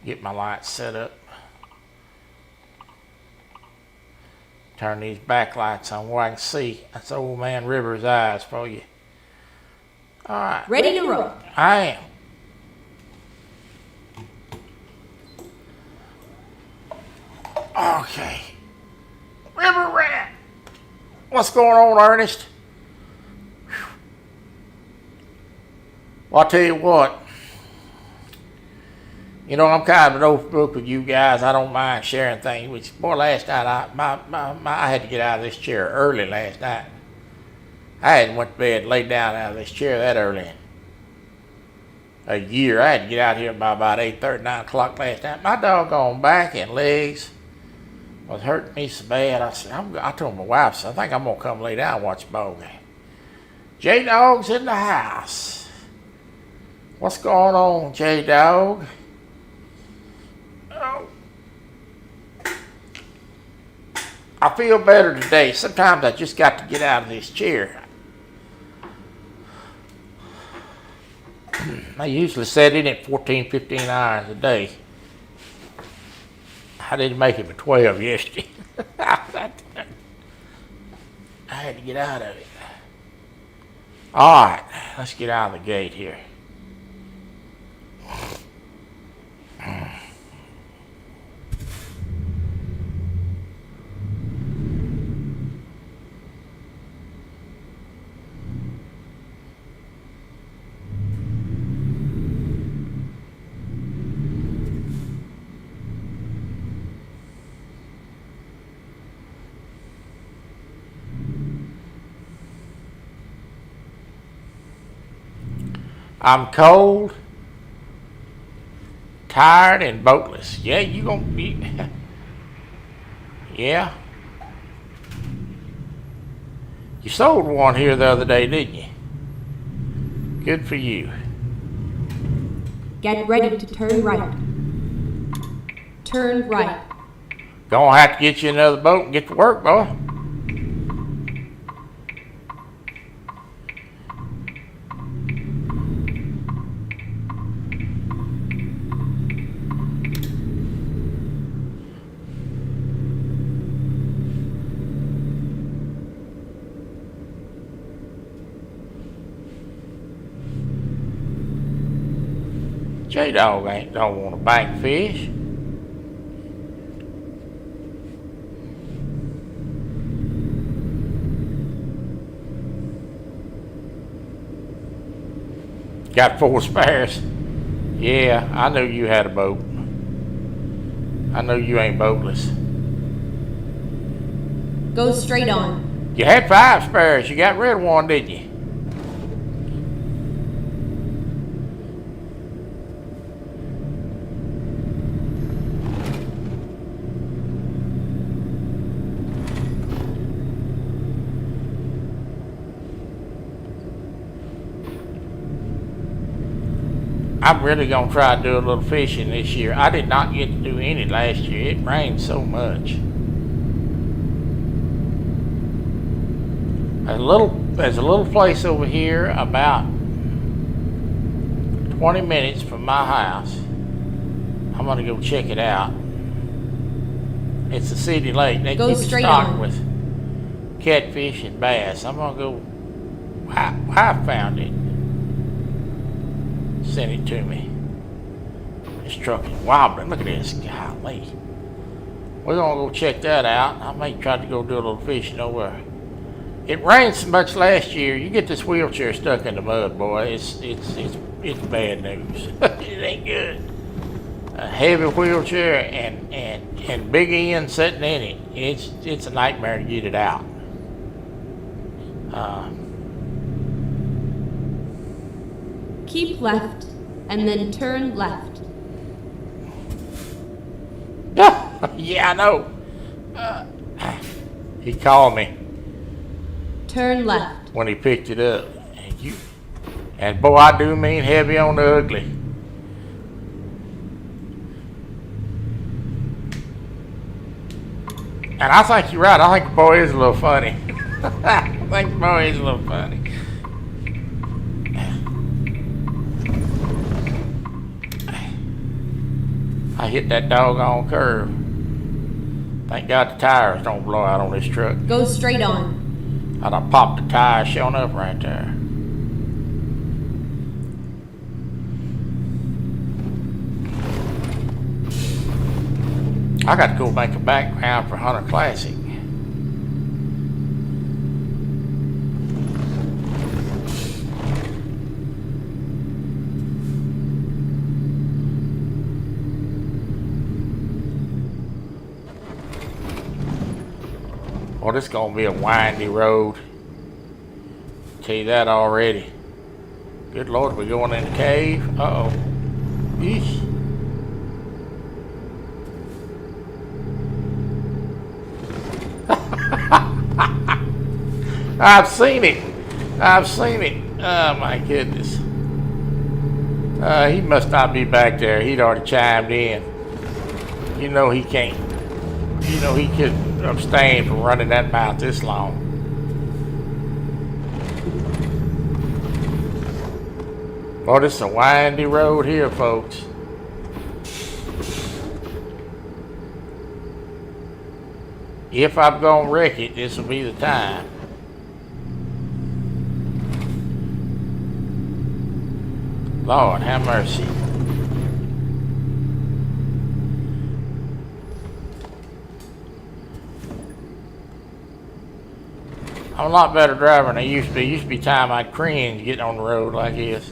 Get my lights set up. Turn these backlights on where I can see. That's old man River's eyes for you. All right. Ready to roll. I am. Okay. River Rat. What's going on, Ernest? Well, I'll tell you what. You know, I'm kind of an open book with you guys. I don't mind sharing things. Which, boy, last night I had to get out of this chair early last night. I hadn't went to bed and laid down out of this chair that early in a year. I had to get out here by about 8:30, 9 o'clock last night. My doggone back and legs was hurting me so bad. I told my wife, I think I'm going to come lay down and watch the ball game. J-Dog's in the house. What's going on, J-Dog? Oh. I feel better today. Sometimes I just got to get out of this chair. I usually set in at 14, 15 hours a day. I didn't make it for 12 yesterday. I had to get out of it. All right, let's get out of the gate here. I'm cold, tired, and boatless. Yeah, you gonna be. Yeah. You sold one here the other day, didn't you? Good for you. Get ready to turn right. Turn right. Gonna have to get you another boat and get to work, boy. J-Dog don't want to bank fish. Got 4 spares. Yeah, I knew you had a boat. I know you ain't boatless. Go straight on. You had 5 spares. You got rid of one, didn't you? I'm really going to try to do a little fishing this year. I did not get to do any last year. It rained so much. There's a little place over here about 20 minutes from my house. I'm going to go check it out. It's a city lake. They Go keep it straight stocked on. with catfish and bass. I'm going to go. I found it. Send it to me. This truck is wobbling. Look at this. Golly. We're going to go check that out. I may try to go do a little fishing over. It rained so much last year. You get this wheelchair stuck in the mud, boy. It's bad news. It ain't good. a heavy wheelchair and Big Ian sitting in it. It's a nightmare to get it out. Keep left and then turn left. Yeah, I know. He called me Turn left. when he picked it up. And boy, I do mean heavy on the ugly. And I think you're right. I think the boy is a little funny. I think the boy is a little funny. I hit that doggone curve. Thank God the tires don't blow out on this truck. Go straight on. I'd have popped the tire showing up right there. I got to go make a background for Hunter Classic. Well, this is going to be a windy road. Tell you that already. Good Lord, we're going in the cave. Uh-oh. Eesh. I've seen it. I've seen it. Oh, my goodness. He must not be back there. He'd already chimed in. You know he can't. You know he could abstain from running that mouth this long. Well, this is a windy road here, folks. If I'm gonna wreck it, this will be the time. Lord, have mercy. I'm a lot better driver than I used to be. Used to be time I'd cringe getting on the road like this.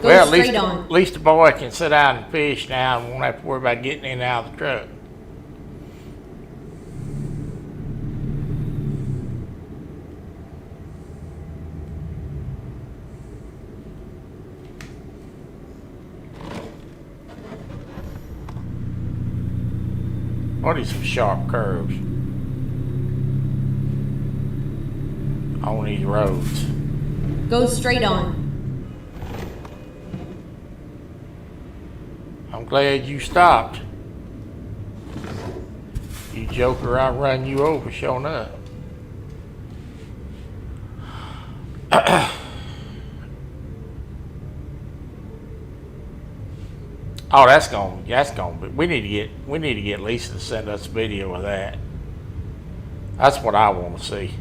Go Well, straight on. at least the boy can sit down and fish now and won't have to worry about getting in and out of the truck. What are some sharp curves on these roads? Go straight on. I'm glad you stopped. You joker, I run you over showing up. Oh, that's gonna be, we need to get Lisa to send us a video of that. That's what I want to see.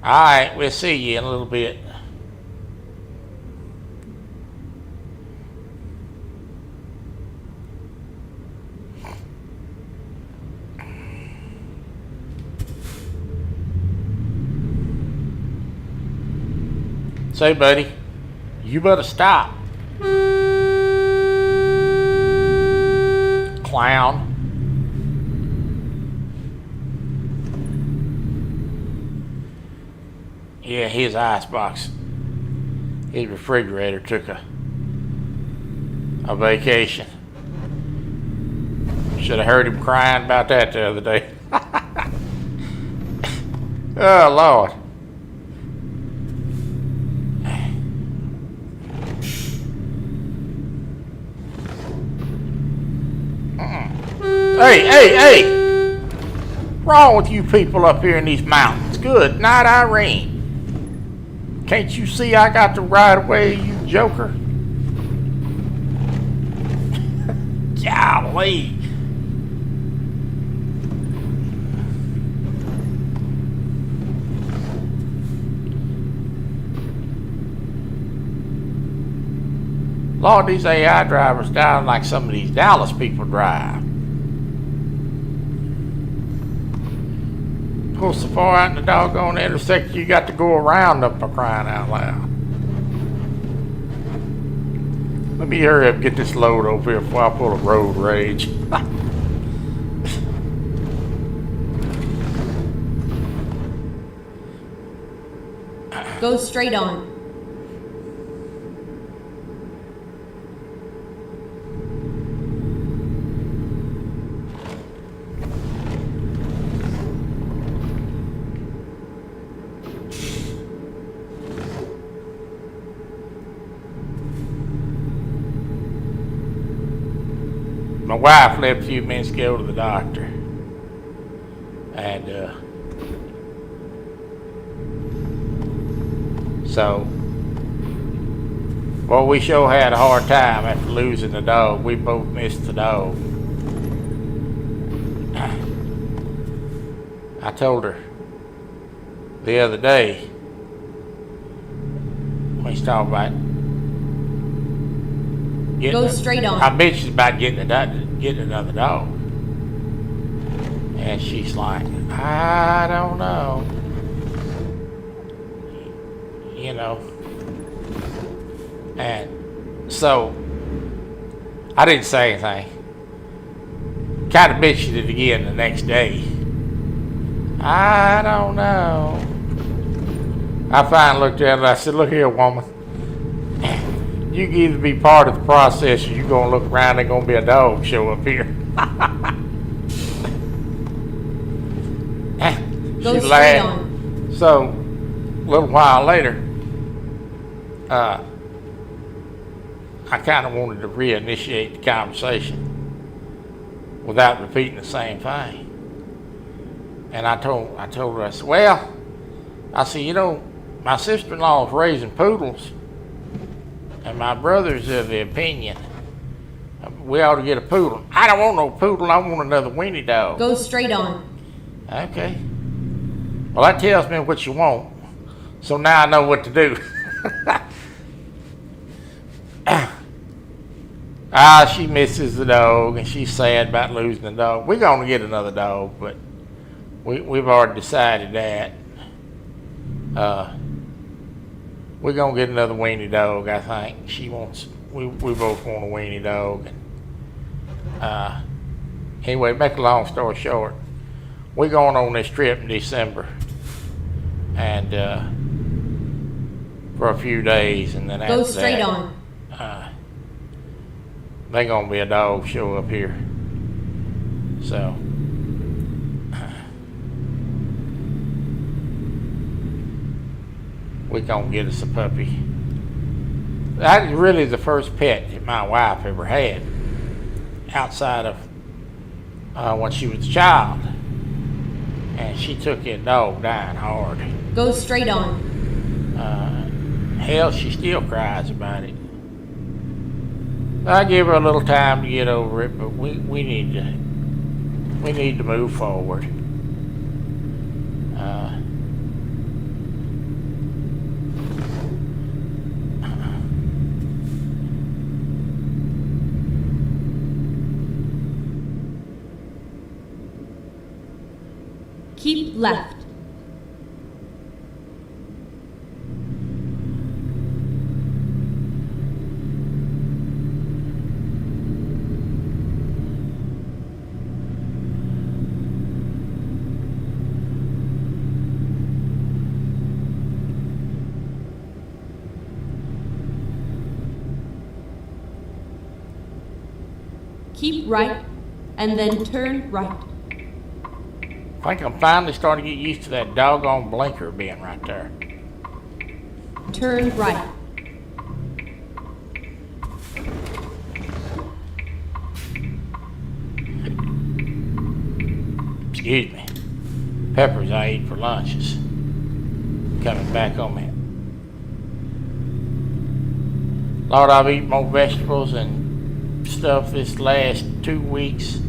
All right, we'll see you in a little bit. Say, buddy, you better stop. Clown. Yeah, his icebox, his refrigerator took a vacation. Should have heard him crying about that the other day. Oh, Lord. Hey! Wrong with you people up here in these mountains? Good night, Irene. Can't you see I got the right of way, you joker? Golly. Lord, these AI drivers drive like some of these Dallas people drive. Pull so far out in the doggone intersection, you got to go around them, for crying out loud. Let me hurry up and get this load over here before I pull a road rage. Go straight on. My wife left a few minutes to go to the doctor. And, so, well, we sure had a hard time after losing the dog. We both missed the dog. I told her the other day, when she's talking about Go straight on. I bet she's about getting another dog. And she's like, I don't know. You know. And so I didn't say anything. Kind of mentioned it again the next day. I don't know. I finally looked at her and I said, look here, woman. You can either be part of the process or you're going to look around and there's going to be a dog show up here. Go She straight laughed. on. So, a little while later, I kind of wanted to reinitiate the conversation without repeating the same thing. And I told her, I said, well, I said, you know, my sister-in-law is raising poodles. And my brother's of the opinion we ought to get a poodle. I don't want no poodle. I want another weenie dog. Go straight on. Okay. Well, that tells me what you want. So now I know what to do. She misses the dog and she's sad about losing the dog. We're going to get another dog, but we've already decided that. We're gonna get another weenie dog, I think. We both want a weenie dog. And, anyway, make a long story short, we're going on this trip in December. And, for a few days, and then after Go straight that, on. there's gonna be a dog show up here. So, we're gonna get us a puppy. That is really the first pet that my wife ever had, outside of when she was a child. And she took a dog dying hard. Go straight on. Hell, she still cries about it. I give her a little time to get over it, but we need to move forward. Keep left. Keep right, and then turn right. I think I'm finally starting to get used to that doggone blinker being right there. Turn right. Excuse me. Peppers I eat for lunch is coming back on me. Lord, I've eaten more vegetables and stuff this last 2 weeks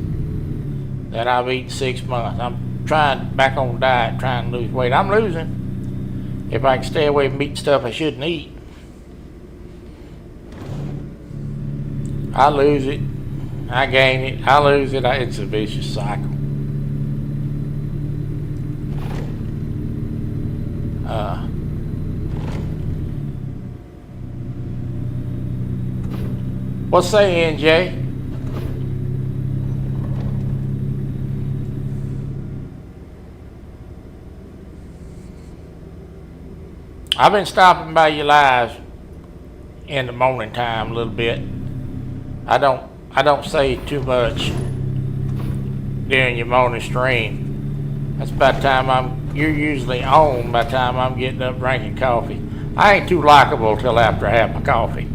than I've eaten 6 months. I'm trying back on diet, trying to lose weight. I'm losing if I can stay away from eating stuff I shouldn't eat. I lose it. I gain it. I lose it. It's a vicious cycle. What's saying, Jay? I've been stopping by your lives in the morning time a little bit. I don't say too much during your morning stream. That's about the time you're usually on by the time I'm getting up drinking coffee. I ain't too likable till after I have my coffee.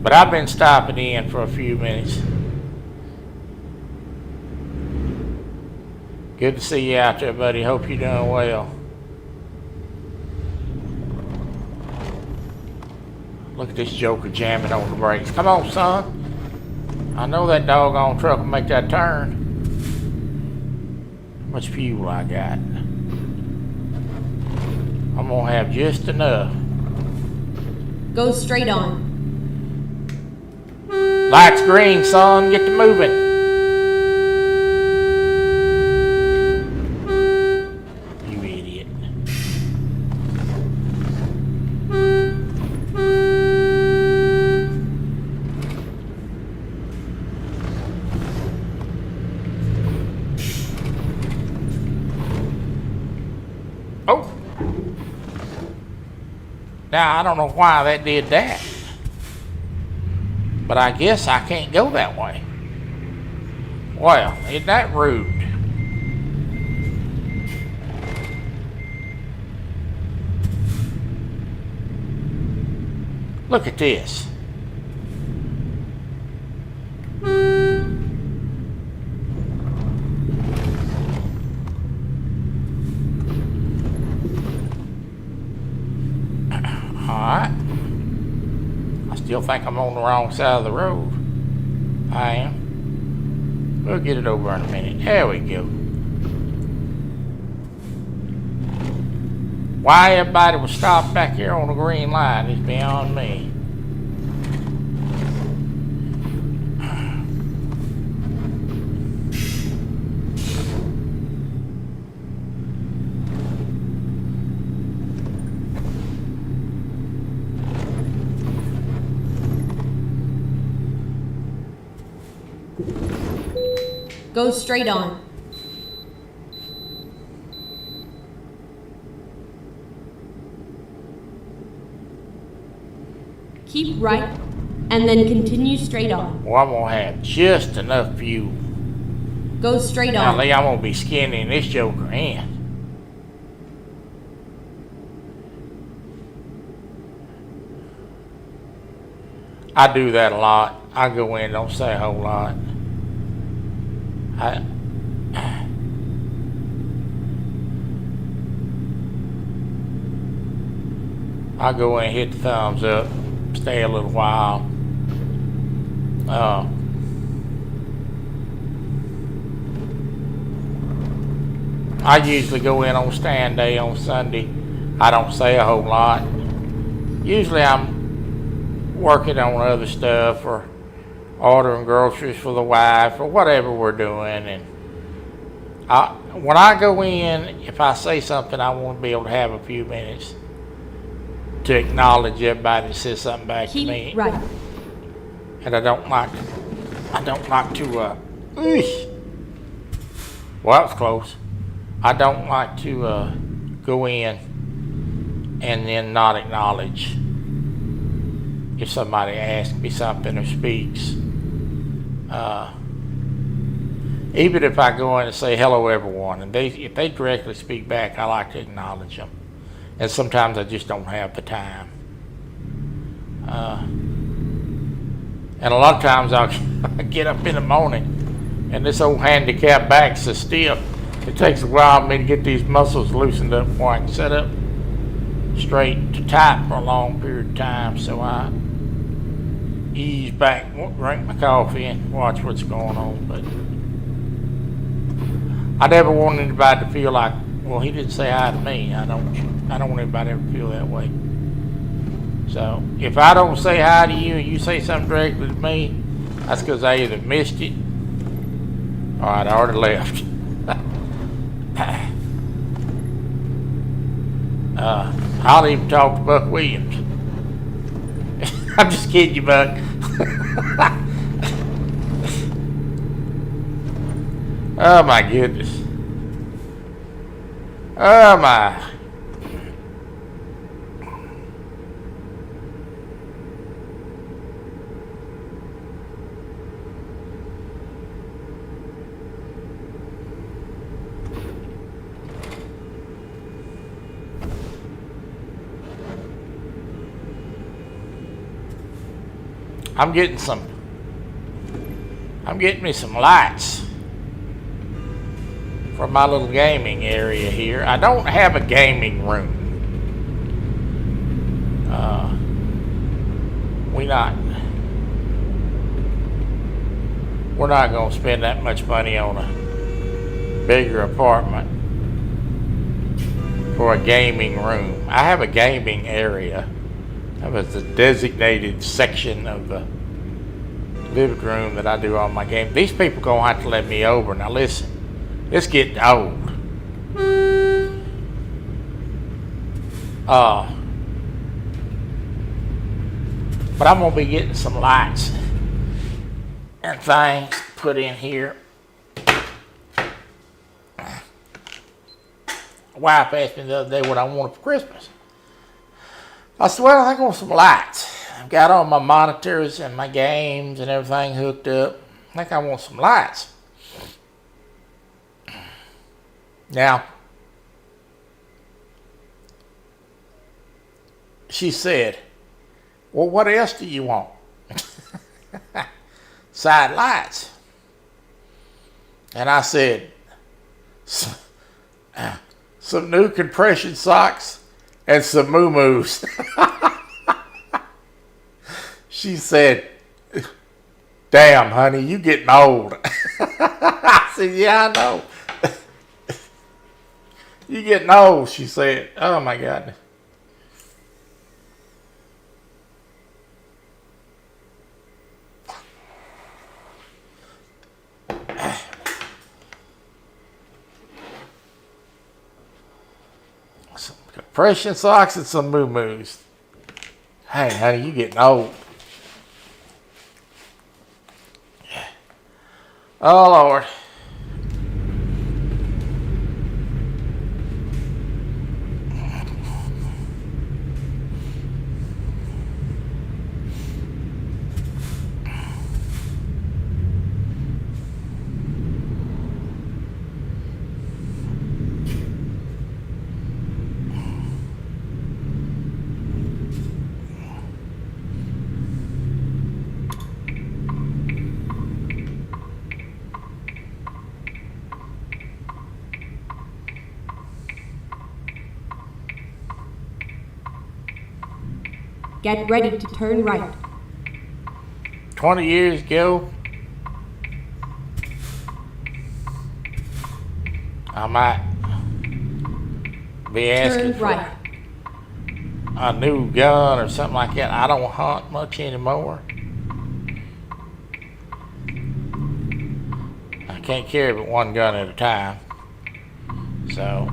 But I've been stopping in for a few minutes. Good to see you out there, buddy. Hope you're doing well. Look at this joker jamming on the brakes. Come on, son. I know that doggone truck will make that turn. How much fuel I got? I'm gonna have just enough. Go straight on. Light's green, son. Get to moving. You idiot. Oh. Now, I don't know why that did that. But I guess I can't go that way. Well, isn't that rude? Look at this. Alright. I still think I'm on the wrong side of the road. I am. We'll get it over in a minute. There we go. Why everybody was stopped back here on the green line is beyond me. Go straight on. Keep right, and then continue straight on. Well, I'm gonna have just enough fuel. Go straight Now, on. Lee, I'm gonna be skinning this joker in. I do that a lot. I go in, don't say a whole lot. I go in, hit the thumbs up, stay a little while. I usually go in on stand day on Sunday. I don't say a whole lot. Usually I'm working on other stuff or ordering groceries for the wife or whatever we're doing. And when I go in, if I say something, I want to be able to have a few minutes to acknowledge everybody that says something back to me. Keep right. And I don't like to, well, that was close. I don't like to go in and then not acknowledge if somebody asks me something or speaks. Even if I go in and say hello everyone, and if they directly speak back, I like to acknowledge them. And sometimes I just don't have the time. And a lot of times I'll get up in the morning and this old handicapped back's so stiff, it takes a while for me to get these muscles loosened up before I can sit up straight to tight for a long period of time. So I ease back, drink my coffee, and watch what's going on. But I never want anybody to feel like Well, he didn't say hi to me. I don't want anybody to ever feel that way. So if I don't say hi to you and you say something directly to me, that's because I either missed it or I'd already left. I'll even talk to Buck Williams. I'm just kidding you, Buck. Oh my goodness. Oh my. I'm getting me some lights for my little gaming area here. I don't have a gaming room. We're not going to spend that much money on a bigger apartment for a gaming room. I have a gaming area. That was a designated section of the living room that I do all my games. These people gonna have to let me over. Now listen, it's getting old. But I'm gonna be getting some lights and things put in here. Wife asked me the other day what I wanted for Christmas. I said, well, I think I want some lights. I've got all my monitors and my games and everything hooked up. I think I want some lights. Now, she said, well, what else do you want? Side lights. And I said, some new compression socks and some moo-moos. She said, damn, honey, you getting old. I said, yeah, I know. You getting old, she said. Oh, my God. Some compression socks and some moo-moos. Hey, honey, you getting old. Oh, Lord. Get ready to turn right. 20 years ago, I might be asking Turn for right. a new gun or something like that. I don't hunt much anymore. I can't carry but one gun at a time. So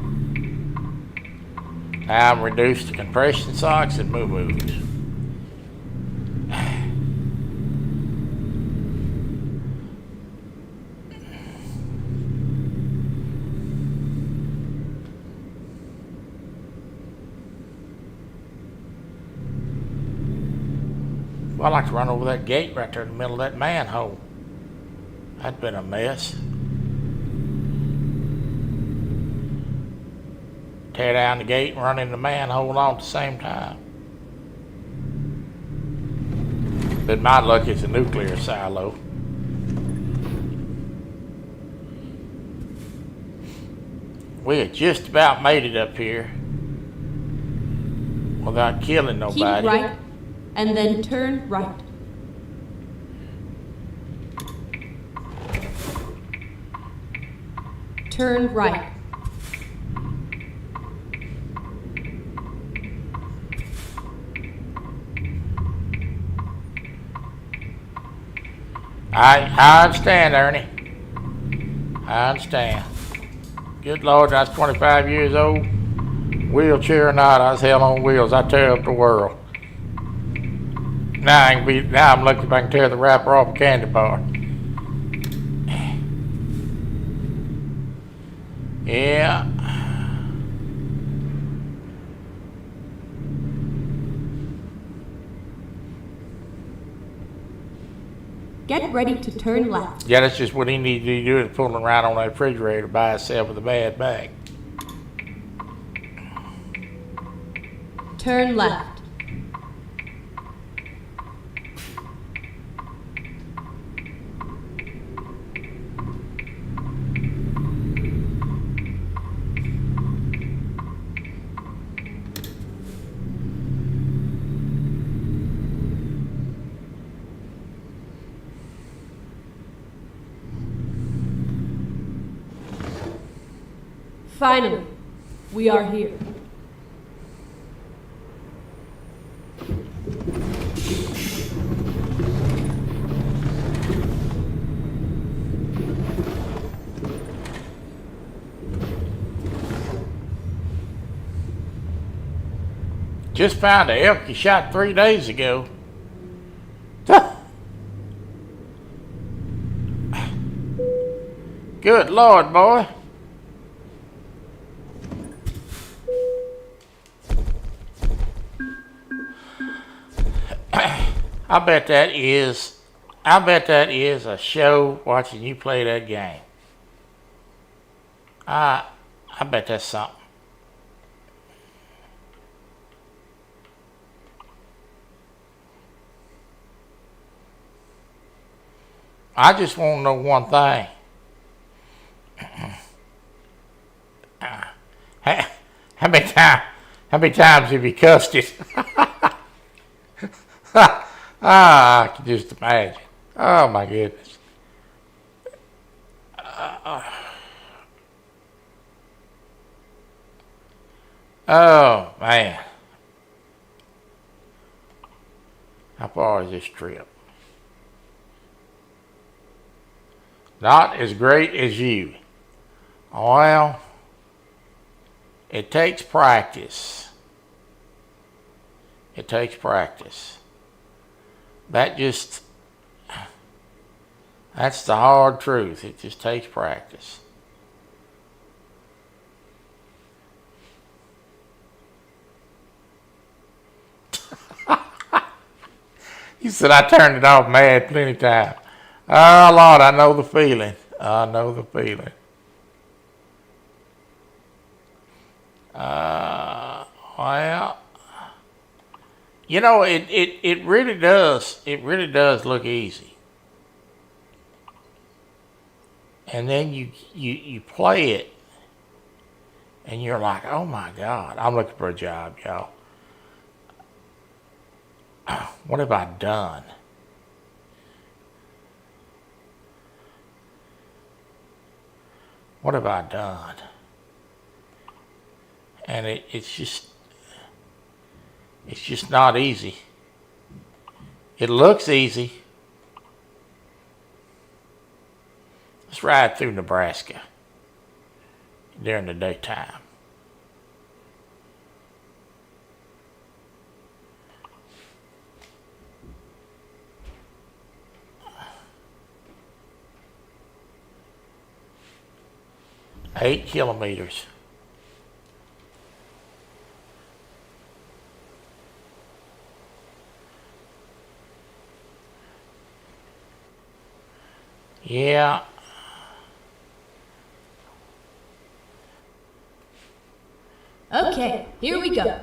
now I'm reduced to compression socks and moo-moos. Well, I'd like to run over that gate right there in the middle of that manhole. That'd been a mess. Tear down the gate and run in the manhole all at the same time. But my luck, it's a nuclear silo. We had just about made it up here without killing nobody. Keep right, and then turn right. Turn right. I understand, Ernie. I understand. Good Lord, I was 25 years old. Wheelchair or not, I was hell on wheels. I tear up the world. Now I'm looking if I can tear the wrapper off a candy bar. Yeah. Get ready to turn left. Yeah, that's just what he needs to do is fooling around on that refrigerator by himself with a bad back. Turn left. Finally, we are here. Just found an elk you shot 3 days ago. Good Lord, boy. I bet that is a show watching you play that game. I bet that's something. I just want to know one thing. How many times have you cussed it? I can just imagine. Oh my goodness. Oh man. How far is this trip? Not as great as you. Well, it takes practice. It takes practice. That's the hard truth. It just takes practice. You said I turned it off mad plenty of times. Oh, Lord, I know the feeling. I know the feeling. Well, you know, it really does. It really does look easy. And then you play it, and you're like, oh my God, I'm looking for a job, y'all. What have I done? What have I done? And it's just not easy. It looks easy. Let's ride through Nebraska during the daytime. Eight kilometers. Yeah. Okay, here we go.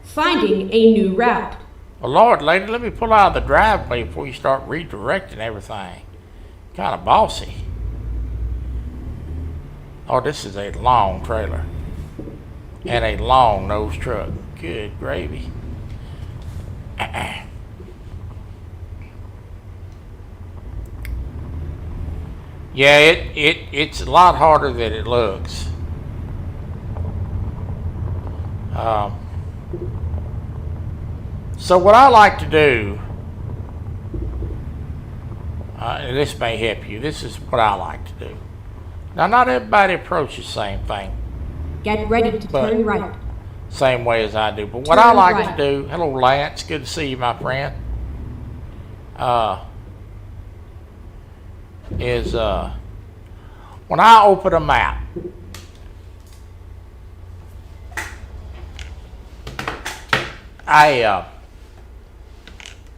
Finding a new route. Well, Lord, lady, let me pull out of the driveway before you start redirecting everything. Kind of bossy. Oh, this is a long trailer. And a long nose truck. Good gravy. Yeah, it's a lot harder than it looks. So what I like to do, and this may help you, this is what I like to do. Now, not everybody approaches the same thing, Get ready to But- turn right. same way as I do. But what I Turn like right. to do, hello Lance, good to see you, my friend. Is when I open a map, I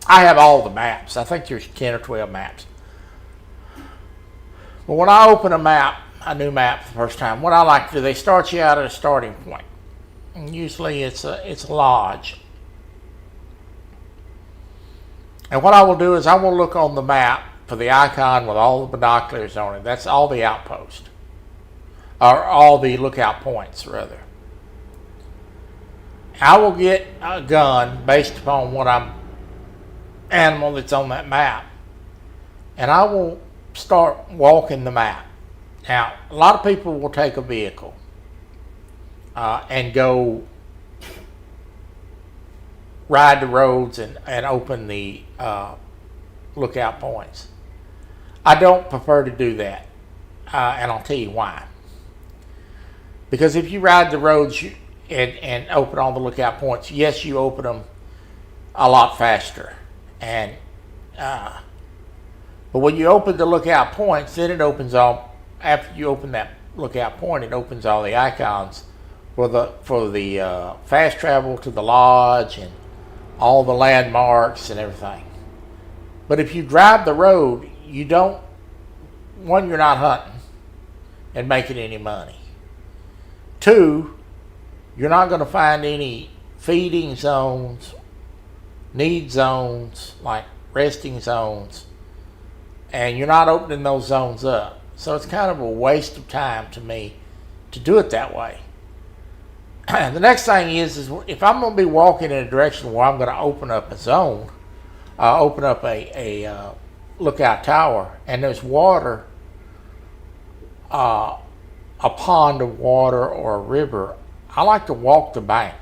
have all the maps. I think there's 10 or 12 maps. But when I open a map, a new map for the first time, what I like to do, they start you out at a starting point. And usually it's a lodge. And what I will do is I will look on the map for the icon with all the binoculars on it. That's all the outposts. Or all the lookout points, rather. I will get a gun based upon what animal that's on that map. And I will start walking the map. Now, a lot of people will take a vehicle and go ride the roads and open the lookout points. I don't prefer to do that, and I'll tell you why. Because if you ride the roads and open all the lookout points, yes, you open them a lot faster. And but when you open the lookout points, then it opens all. After you open that lookout point, it opens all the icons for the fast travel to the lodge and all the landmarks and everything. But if you drive the road, you don't. One, you're not hunting and making any money. Two, you're not going to find any feeding zones, need zones, like resting zones, and you're not opening those zones up. So it's kind of a waste of time to me to do it that way. The next thing is if I'm going to be walking in a direction where I'm going to open up a zone, open up a lookout tower, and there's water, a pond of water or a river, I like to walk the bank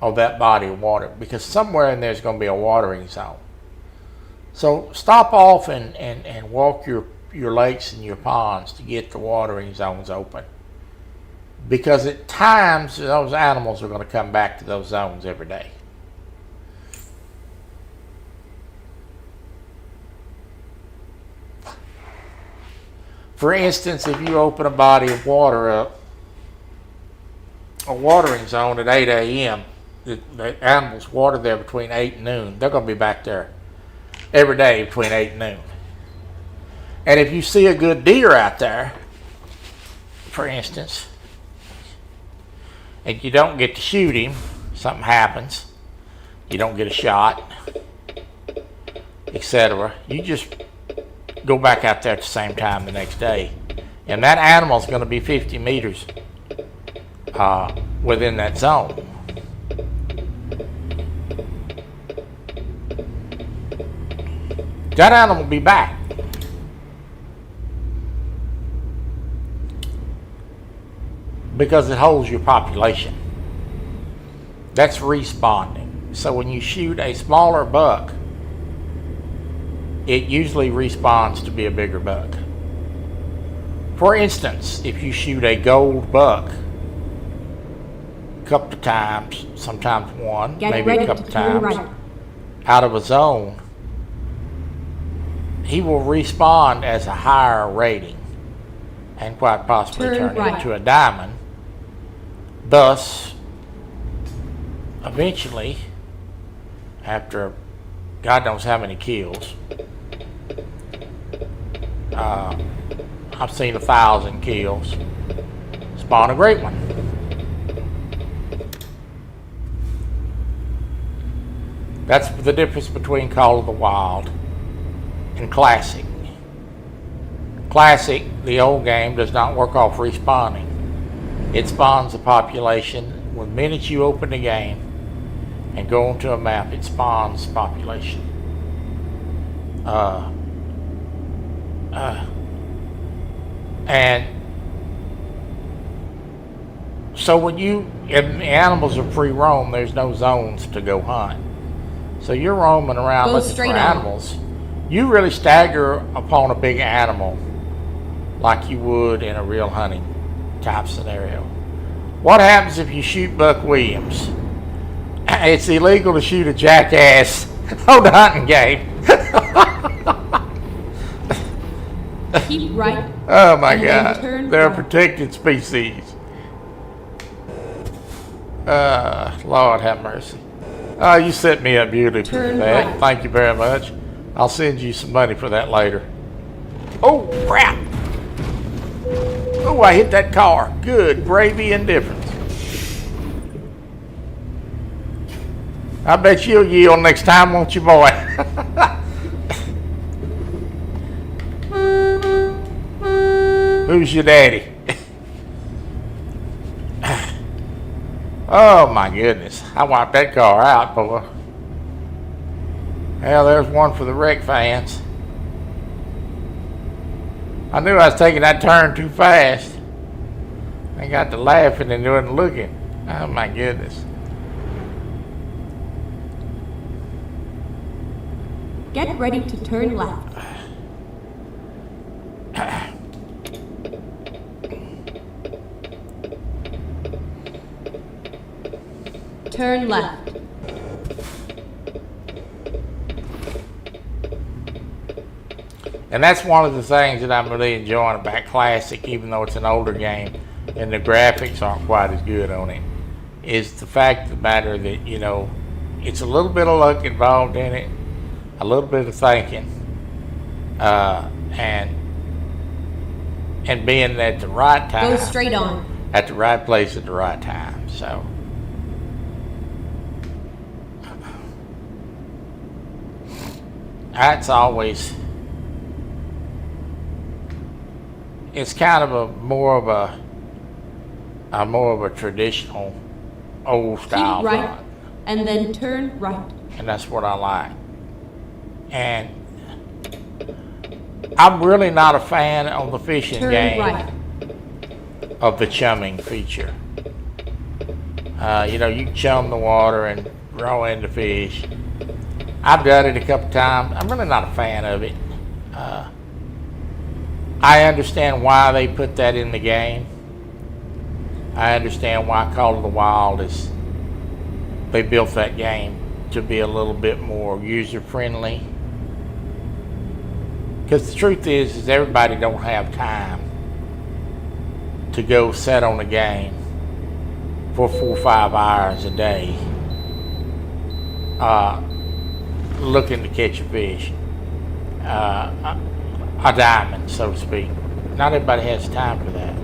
of that body of water because somewhere in there's going to be a watering zone. So stop off and walk your lakes and your ponds to get the watering zones open. Because at times those animals are going to come back to those zones every day. For instance, if you open a body of water up, a watering zone at 8 a.m., the animals water there between 8 and noon. They're going to be back there every day between 8 and noon. And if you see a good deer out there, for instance, and you don't get to shoot him, something happens, you don't get a shot, etc., you just go back out there at the same time the next day. And that animal's going to be 50 meters within that zone. That animal will be back. Because it holds your population. That's respawning. So when you shoot a smaller buck, it usually respawns to be a bigger buck. For instance, if you shoot a gold buck a couple of times, sometimes one, Get maybe ready a couple to of turn times, right. out of a zone, he will respawn as a higher rating and quite possibly Turn turn right. into a diamond. Thus, eventually, after God knows how many kills, I've seen 1,000 kills, spawn a great one. That's the difference between Call of the Wild and Classic. Classic, the old game, does not work off respawning. It spawns a population. The minute you open the game and go onto a map, it spawns population. And so when the animals are free roam, there's no zones to go hunt. So you're roaming around Go looking for straight on. animals. You really stagger upon a big animal like you would in a real hunting type scenario. What happens if you shoot Buck Williams? It's illegal to shoot a jackass on the hunting game. Keep right. Oh my and then God. turn They're a right. protected species. Lord have mercy. Oh, you set me up beautifully for Turn that. right. Thank you very much. I'll send you some money for that later. Oh, crap. Oh, I hit that car. Good gravy and difference. I bet you'll yield next time, won't you, boy? Who's your daddy? Oh my goodness. I wiped that car out, boy. Well, there's one for the wreck fans. I knew I was taking that turn too fast. I got to laughing and wasn't looking. Oh my goodness. Get ready to turn left. Turn left. And that's one of the things that I'm really enjoying about Classic, even though it's an older game and the graphics aren't quite as good on it, is the fact of the matter that, you know, it's a little bit of luck involved in it, a little bit of thinking, and being at the right time. Go straight on. At the right place at the right time. So that's always, it's kind of a more of a traditional old style Keep right. hunt, And then turn right. and that's what I like. And I'm really not a fan of the fishing Turn game right. of the chumming feature. You know, you chum the water and draw in the fish. I've done it a couple times. I'm really not a fan of it. I understand why they put that in the game. I understand why Call of the Wild is, they built that game to be a little bit more user friendly. Because the truth is everybody don't have time to go sit on a game for 4 or 5 hours a day looking to catch a fish, a diamond, so to speak. Not everybody has time for that.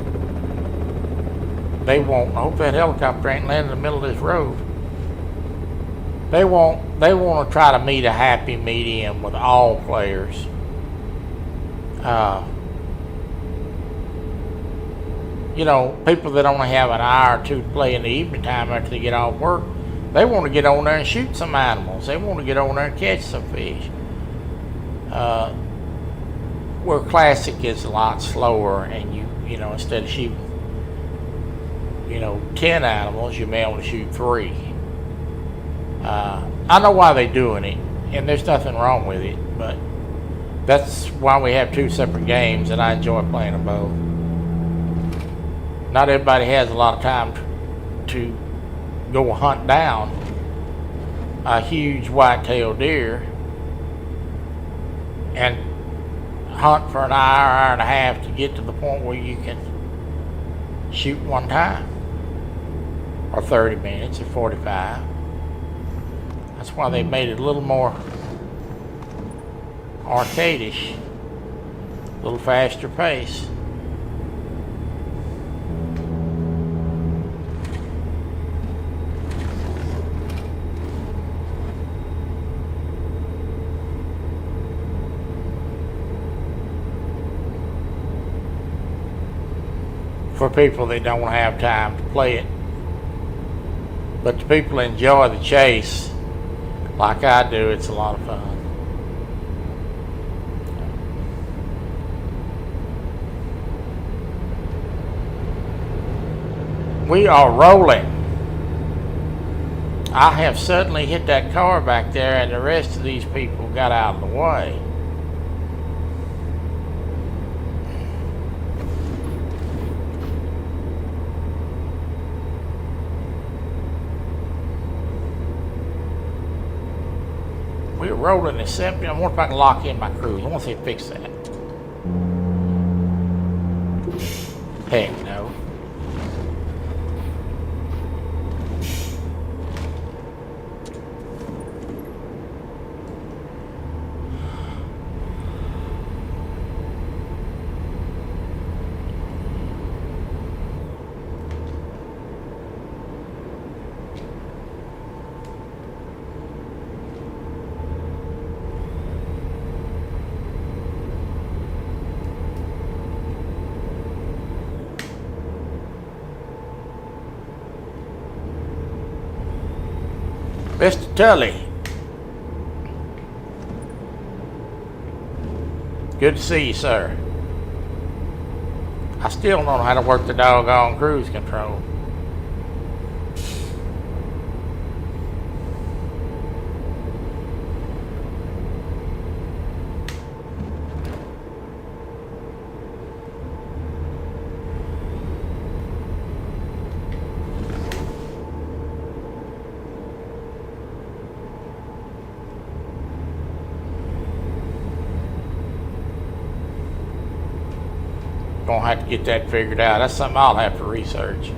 They won't. I hope that helicopter ain't landing in the middle of this road. They want to try to meet a happy medium with all players. You know, people that only have an hour or two to play in the evening time after they get off work, they want to get on there and shoot some animals. They want to get on there and catch some fish. Where Classic is a lot slower, and you know, instead of shooting, 10 animals, you may only shoot 3. I know why they're doing it, and there's nothing wrong with it, but that's why we have 2 separate games, and I enjoy playing them both. Not everybody has a lot of time to go hunt down a huge white-tailed deer and hunt for an hour and a half to get to the point where you can shoot one time, or 30 minutes, or 45. That's why they made it a little more arcade-ish, a little faster pace. For people that don't have time to play it. But the people that enjoy the chase, like I do, it's a lot of fun. We are rolling. I have suddenly hit that car back there, and the rest of these people got out of the way. We're rolling at 70. I wonder if I can lock in my cruise. I want to see if fix that. Heck no. Mr. Tully. Good to see you, sir. I still don't know how to work the doggone cruise control. Gonna have to get that figured out. That's something I'll have to research.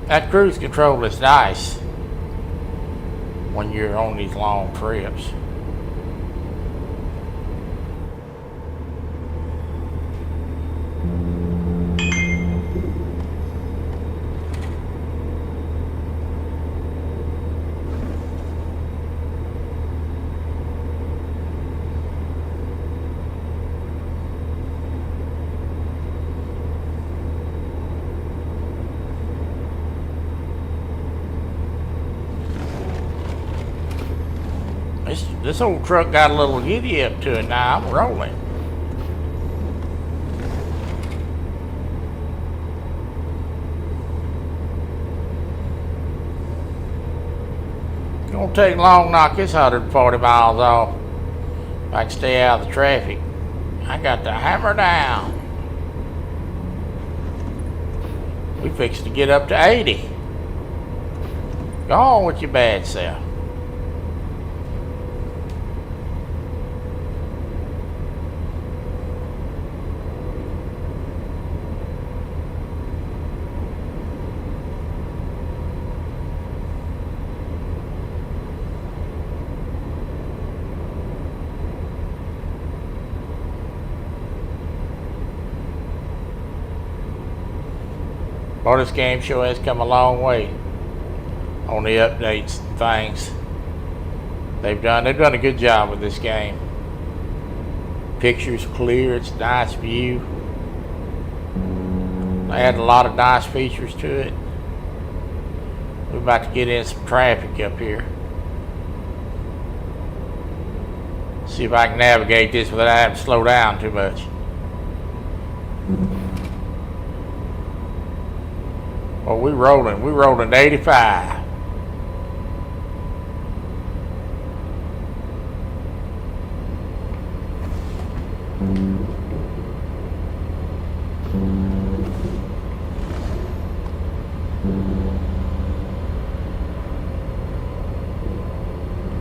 That cruise control is nice when you're on these long trips. This old truck got a little giddy up to it now. I'm rolling. It won't take long to knock this 140 miles off. If I can stay out of the traffic. I got the hammer down. We fixed to get up to 80. Go on with your bad self. Well, this game sure has come a long way on the updates and things. They've done a good job with this game. Pictures clear, it's a nice view. They added a lot of nice features to it. We're about to get in some traffic up here. See if I can navigate this without having to slow down too much. Well, we're rolling 85.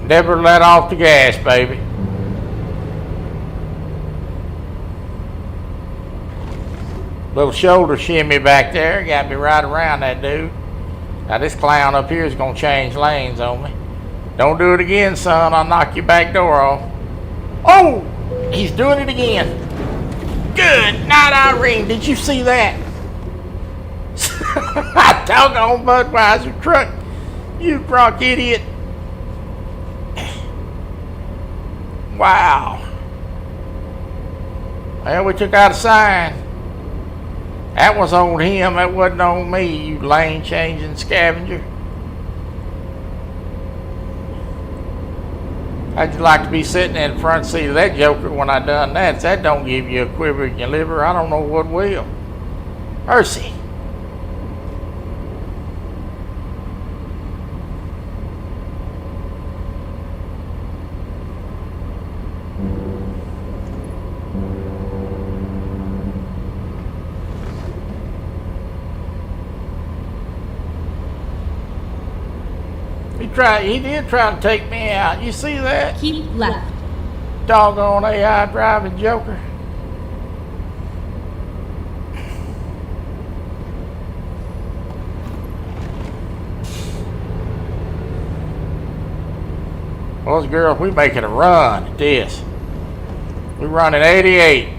Never let off the gas, baby. Little shoulder shimmy back there got me right around that dude. Now this clown up here is gonna change lanes on me. Don't do it again, son. I'll knock your back door off. Oh, he's doing it again. Good night, Irene. Did you see that? Doggone Budweiser truck. You drunk idiot. Wow. Well, we took out a sign. That was on him, that wasn't on me, you lane changing scavenger. How'd you like to be sitting in the front seat of that joker when I done that? If that don't give you a quiver in your liver, I don't know what will. Mercy. He did try to take me out. You see that? Keep left. Doggone AI driving joker. Well, girls, we making a run at this. We running 88.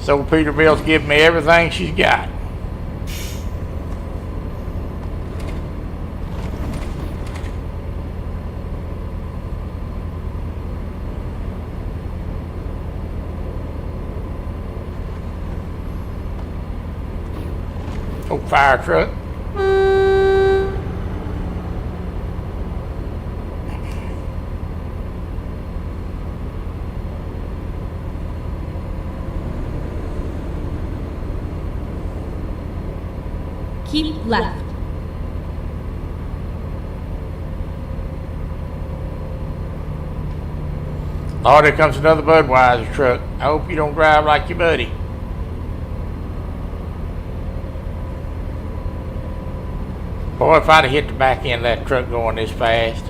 So Peterbilt's giving me everything she's got. Oh, fire truck. Keep left. Oh, there comes another Budweiser truck. I hope you don't drive like your buddy. Boy, if I'd have hit the back end of that truck going this fast,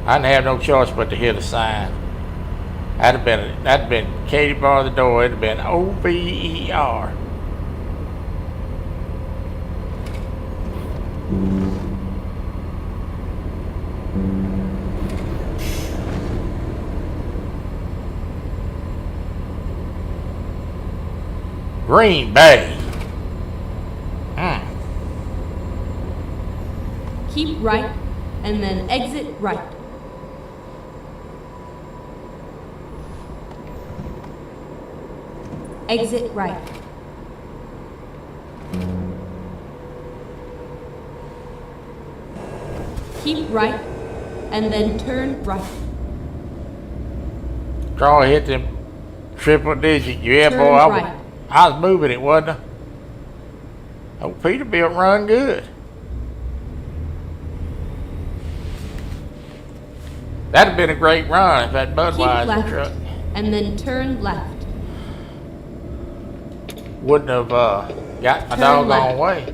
I didn't have no choice but to hit a sign. That'd have been Katie bar the door. It'd have been OVER. Green Bay. Keep right, and then exit right. Exit right. Keep right, and then turn right. Try to hit them triple digit. Yeah, Turn boy, right. I was moving it, wasn't I? Oh, Peterbilt run good. That'd have been a great run if that Keep Budweiser left, truck and then turn left. wouldn't have got my Turn doggone left. way.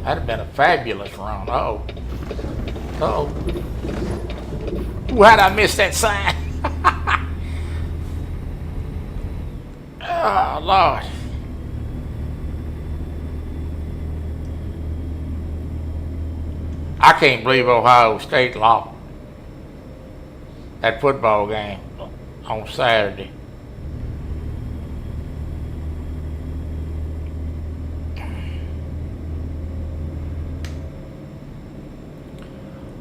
That'd have been a fabulous run. Uh-oh. Uh-oh. Ooh, how'd I miss that sign? Oh, Lord. I can't believe Ohio State lost that football game on Saturday.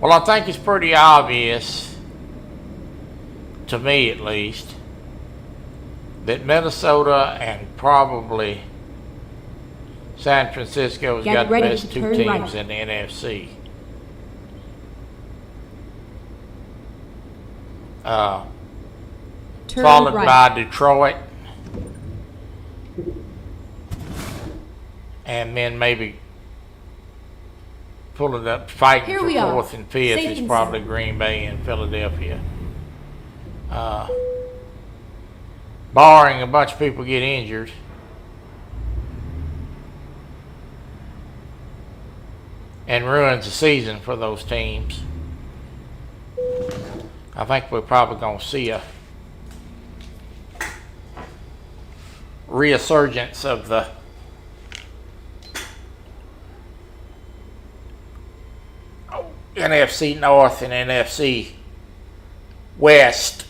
Well, I think it's pretty obvious, to me at least, that Minnesota and probably San Francisco has Get got the ready best to two turn teams right. in the NFC. Turn Followed right. by Detroit, and then maybe pulling up, fighting Here for we are. fourth and fifth Safe is and probably sound. Green Bay and Philadelphia. Barring a bunch of people get injured. And ruins the season for those teams. I think we're probably going to see a resurgence of the NFC North and NFC West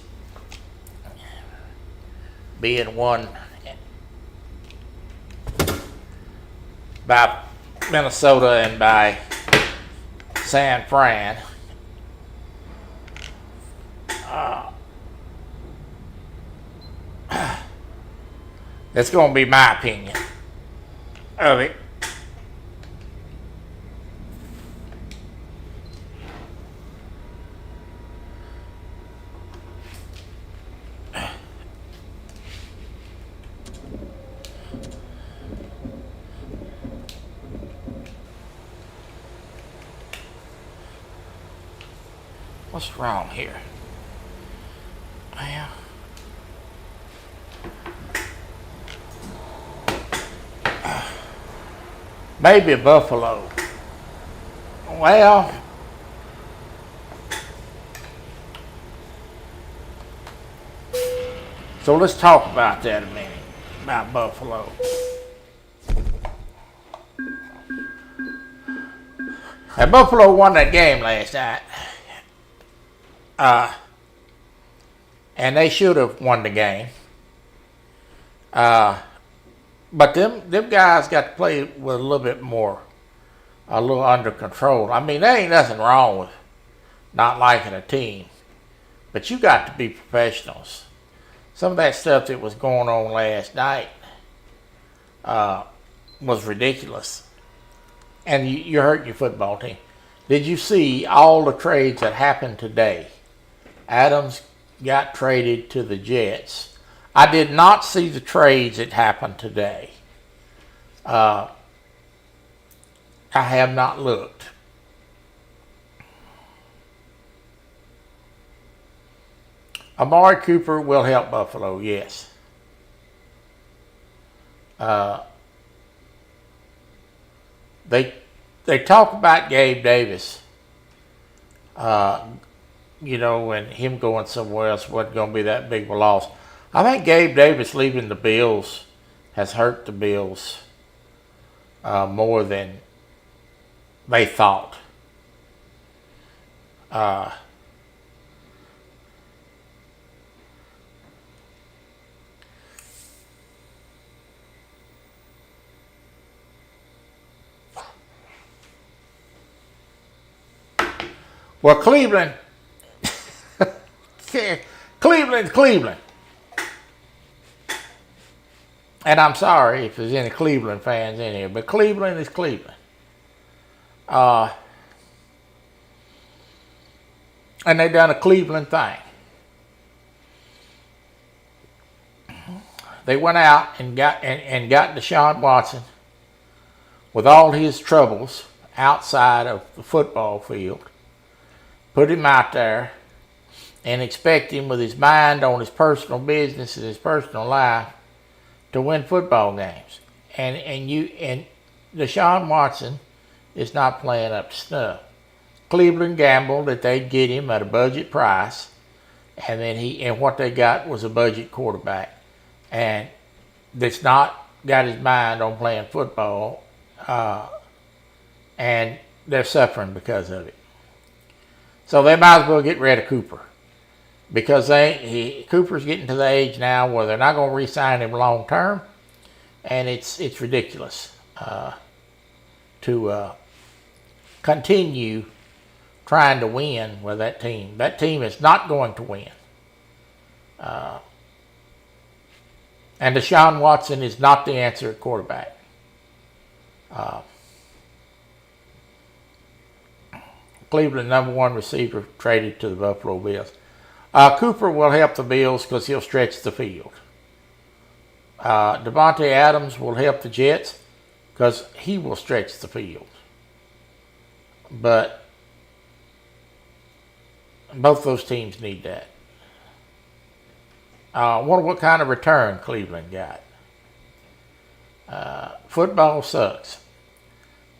being won by Minnesota and by San Fran. That's going to be my opinion of it. What's wrong here? Well, maybe Buffalo. Well, so let's talk about that a minute, about Buffalo. And Buffalo won that game last night. And they should have won the game. But them guys got to play with a little bit more, a little under control. I mean, there ain't nothing wrong with not liking a team, but you got to be professionals. Some of that stuff that was going on last night was ridiculous. And you're hurting your football team. Did you see all the trades that happened today? Adams got traded to the Jets. I did not see the trades that happened today. I have not looked. Amari Cooper will help Buffalo, yes. They talk about Gabe Davis, and him going somewhere else wasn't going to be that big of a loss. I think Gabe Davis leaving the Bills has hurt the Bills more than they thought. Well, Cleveland. Cleveland. And I'm sorry if there's any Cleveland fans in here, but Cleveland is Cleveland. And they done a Cleveland thing. They went out and got Deshaun Watson with all his troubles outside of the football field. Put him out there and expect him with his mind on his personal business and his personal life to win football games. And Deshaun Watson is not playing up to snuff. Cleveland gambled that they'd get him at a budget price, and what they got was a budget quarterback, and that's not got his mind on playing football, and they're suffering because of it. So they might as well get rid of Cooper, because Cooper's getting to the age now where they're not going to re-sign him long term, and it's ridiculous to continue trying to win with that team. That team is not going to win, and Deshaun Watson is not the answer at quarterback. Cleveland #1 receiver traded to the Buffalo Bills. Cooper will help the Bills because he'll stretch the field. Devontae Adams will help the Jets because he will stretch the field. But both those teams need that. I wonder what kind of return Cleveland got. Football sucks.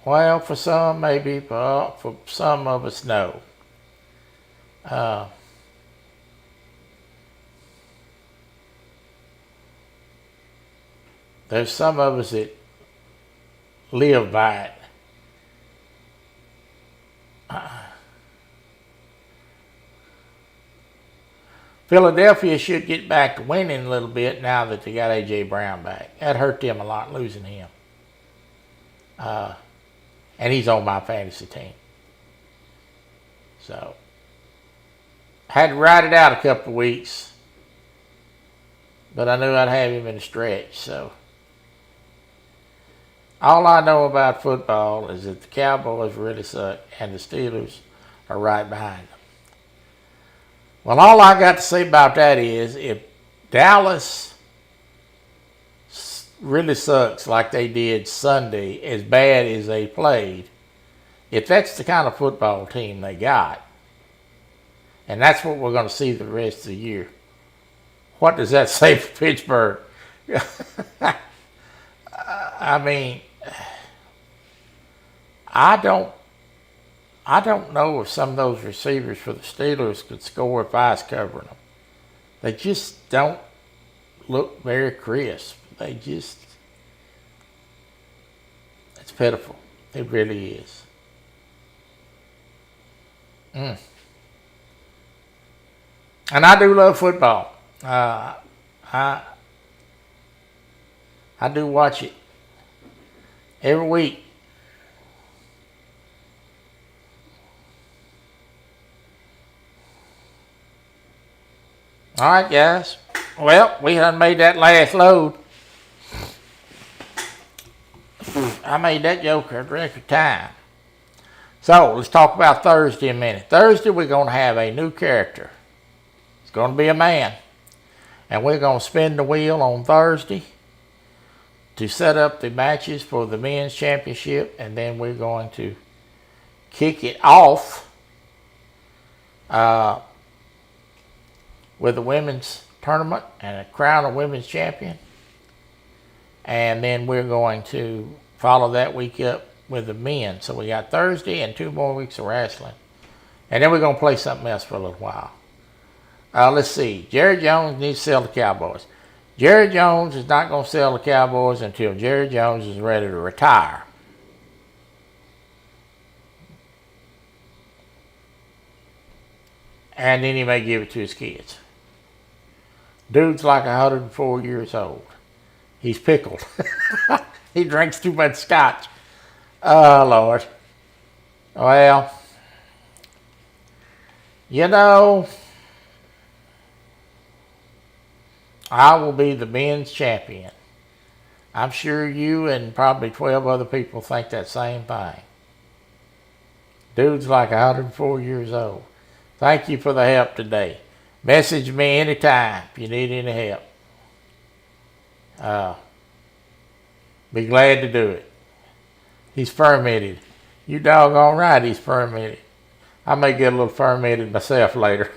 Well, for some, maybe, but for some of us, no. There's some of us that live by it. Philadelphia should get back to winning a little bit now that they got A.J. Brown back. That hurt them a lot, losing him. And he's on my fantasy team. So, had to ride it out a couple of weeks. But I knew I'd have him in a stretch, so. All I know about football is that the Cowboys really suck and the Steelers are right behind them. Well, all I got to say about that is if Dallas really sucks like they did Sunday, as bad as they played, if that's the kind of football team they got, And that's what we're going to see the rest of the year. What does that say for Pittsburgh? I mean, I don't know if some of those receivers for the Steelers could score if I was covering them. They just don't look very crisp. It's pitiful. It really is. And I do love football. I do watch it every week. All right, guys. Well, we done made that last load. I made that joker at record time. So, let's talk about Thursday a minute. Thursday, we're going to have a new character. It's going to be a man. And we're going to spin the wheel on Thursday to set up the matches for the men's championship. And then we're going to kick it off with the women's tournament and a crown a women's champion. And then we're going to follow that week up with the men. So we got Thursday and 2 more weeks of wrestling. And then we're going to play something else for a little while. Let's see. Jerry Jones needs to sell the Cowboys. Jerry Jones is not going to sell the Cowboys until Jerry Jones is ready to retire. And then he may give it to his kids. Dude's like 104 years old. He's pickled. He drinks too much scotch. Oh, Lord. Well, you know, I will be the men's champion. I'm sure you and probably 12 other people think that same thing. Dude's like 104 years old. Thank you for the help today. Message me anytime if you need any help. Be glad to do it. He's fermented. You doggone right he's fermented. I may get a little fermented myself later.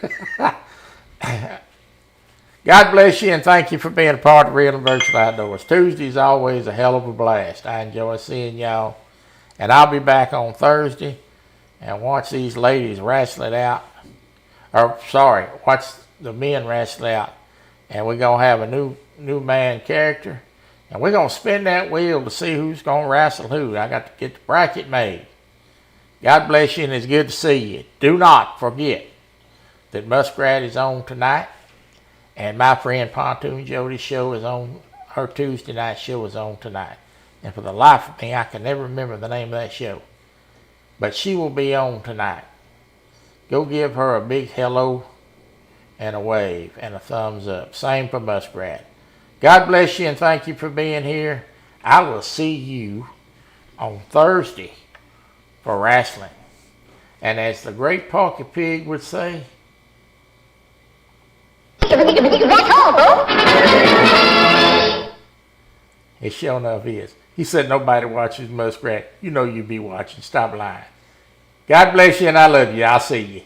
God bless you and thank you for being a part of Real and Virtual Outdoors. Tuesday's always a hell of a blast. I enjoy seeing y'all. And I'll be back on Thursday and watch these ladies wrestle it out. Watch the men wrestle out. And we're going to have a new man character. And we're going to spin that wheel to see who's going to wrestle who. I got to get the bracket made. God bless you and it's good to see you. Do not forget that Muskrat is on tonight. And my friend Pontoon Jody's show is on, her Tuesday night show is on tonight. And for the life of me, I can never remember the name of that show. But she will be on tonight. Go give her a big hello and a wave and a thumbs up. Same for Muskrat. God bless you and thank you for being here. I will see you on Thursday for wrestling. And as the great Porky Pig would say, That's all, folks. it sure enough is. He said nobody watches Muskrat. You know you be watching. Stop lying. God bless you and I love you. I'll see you.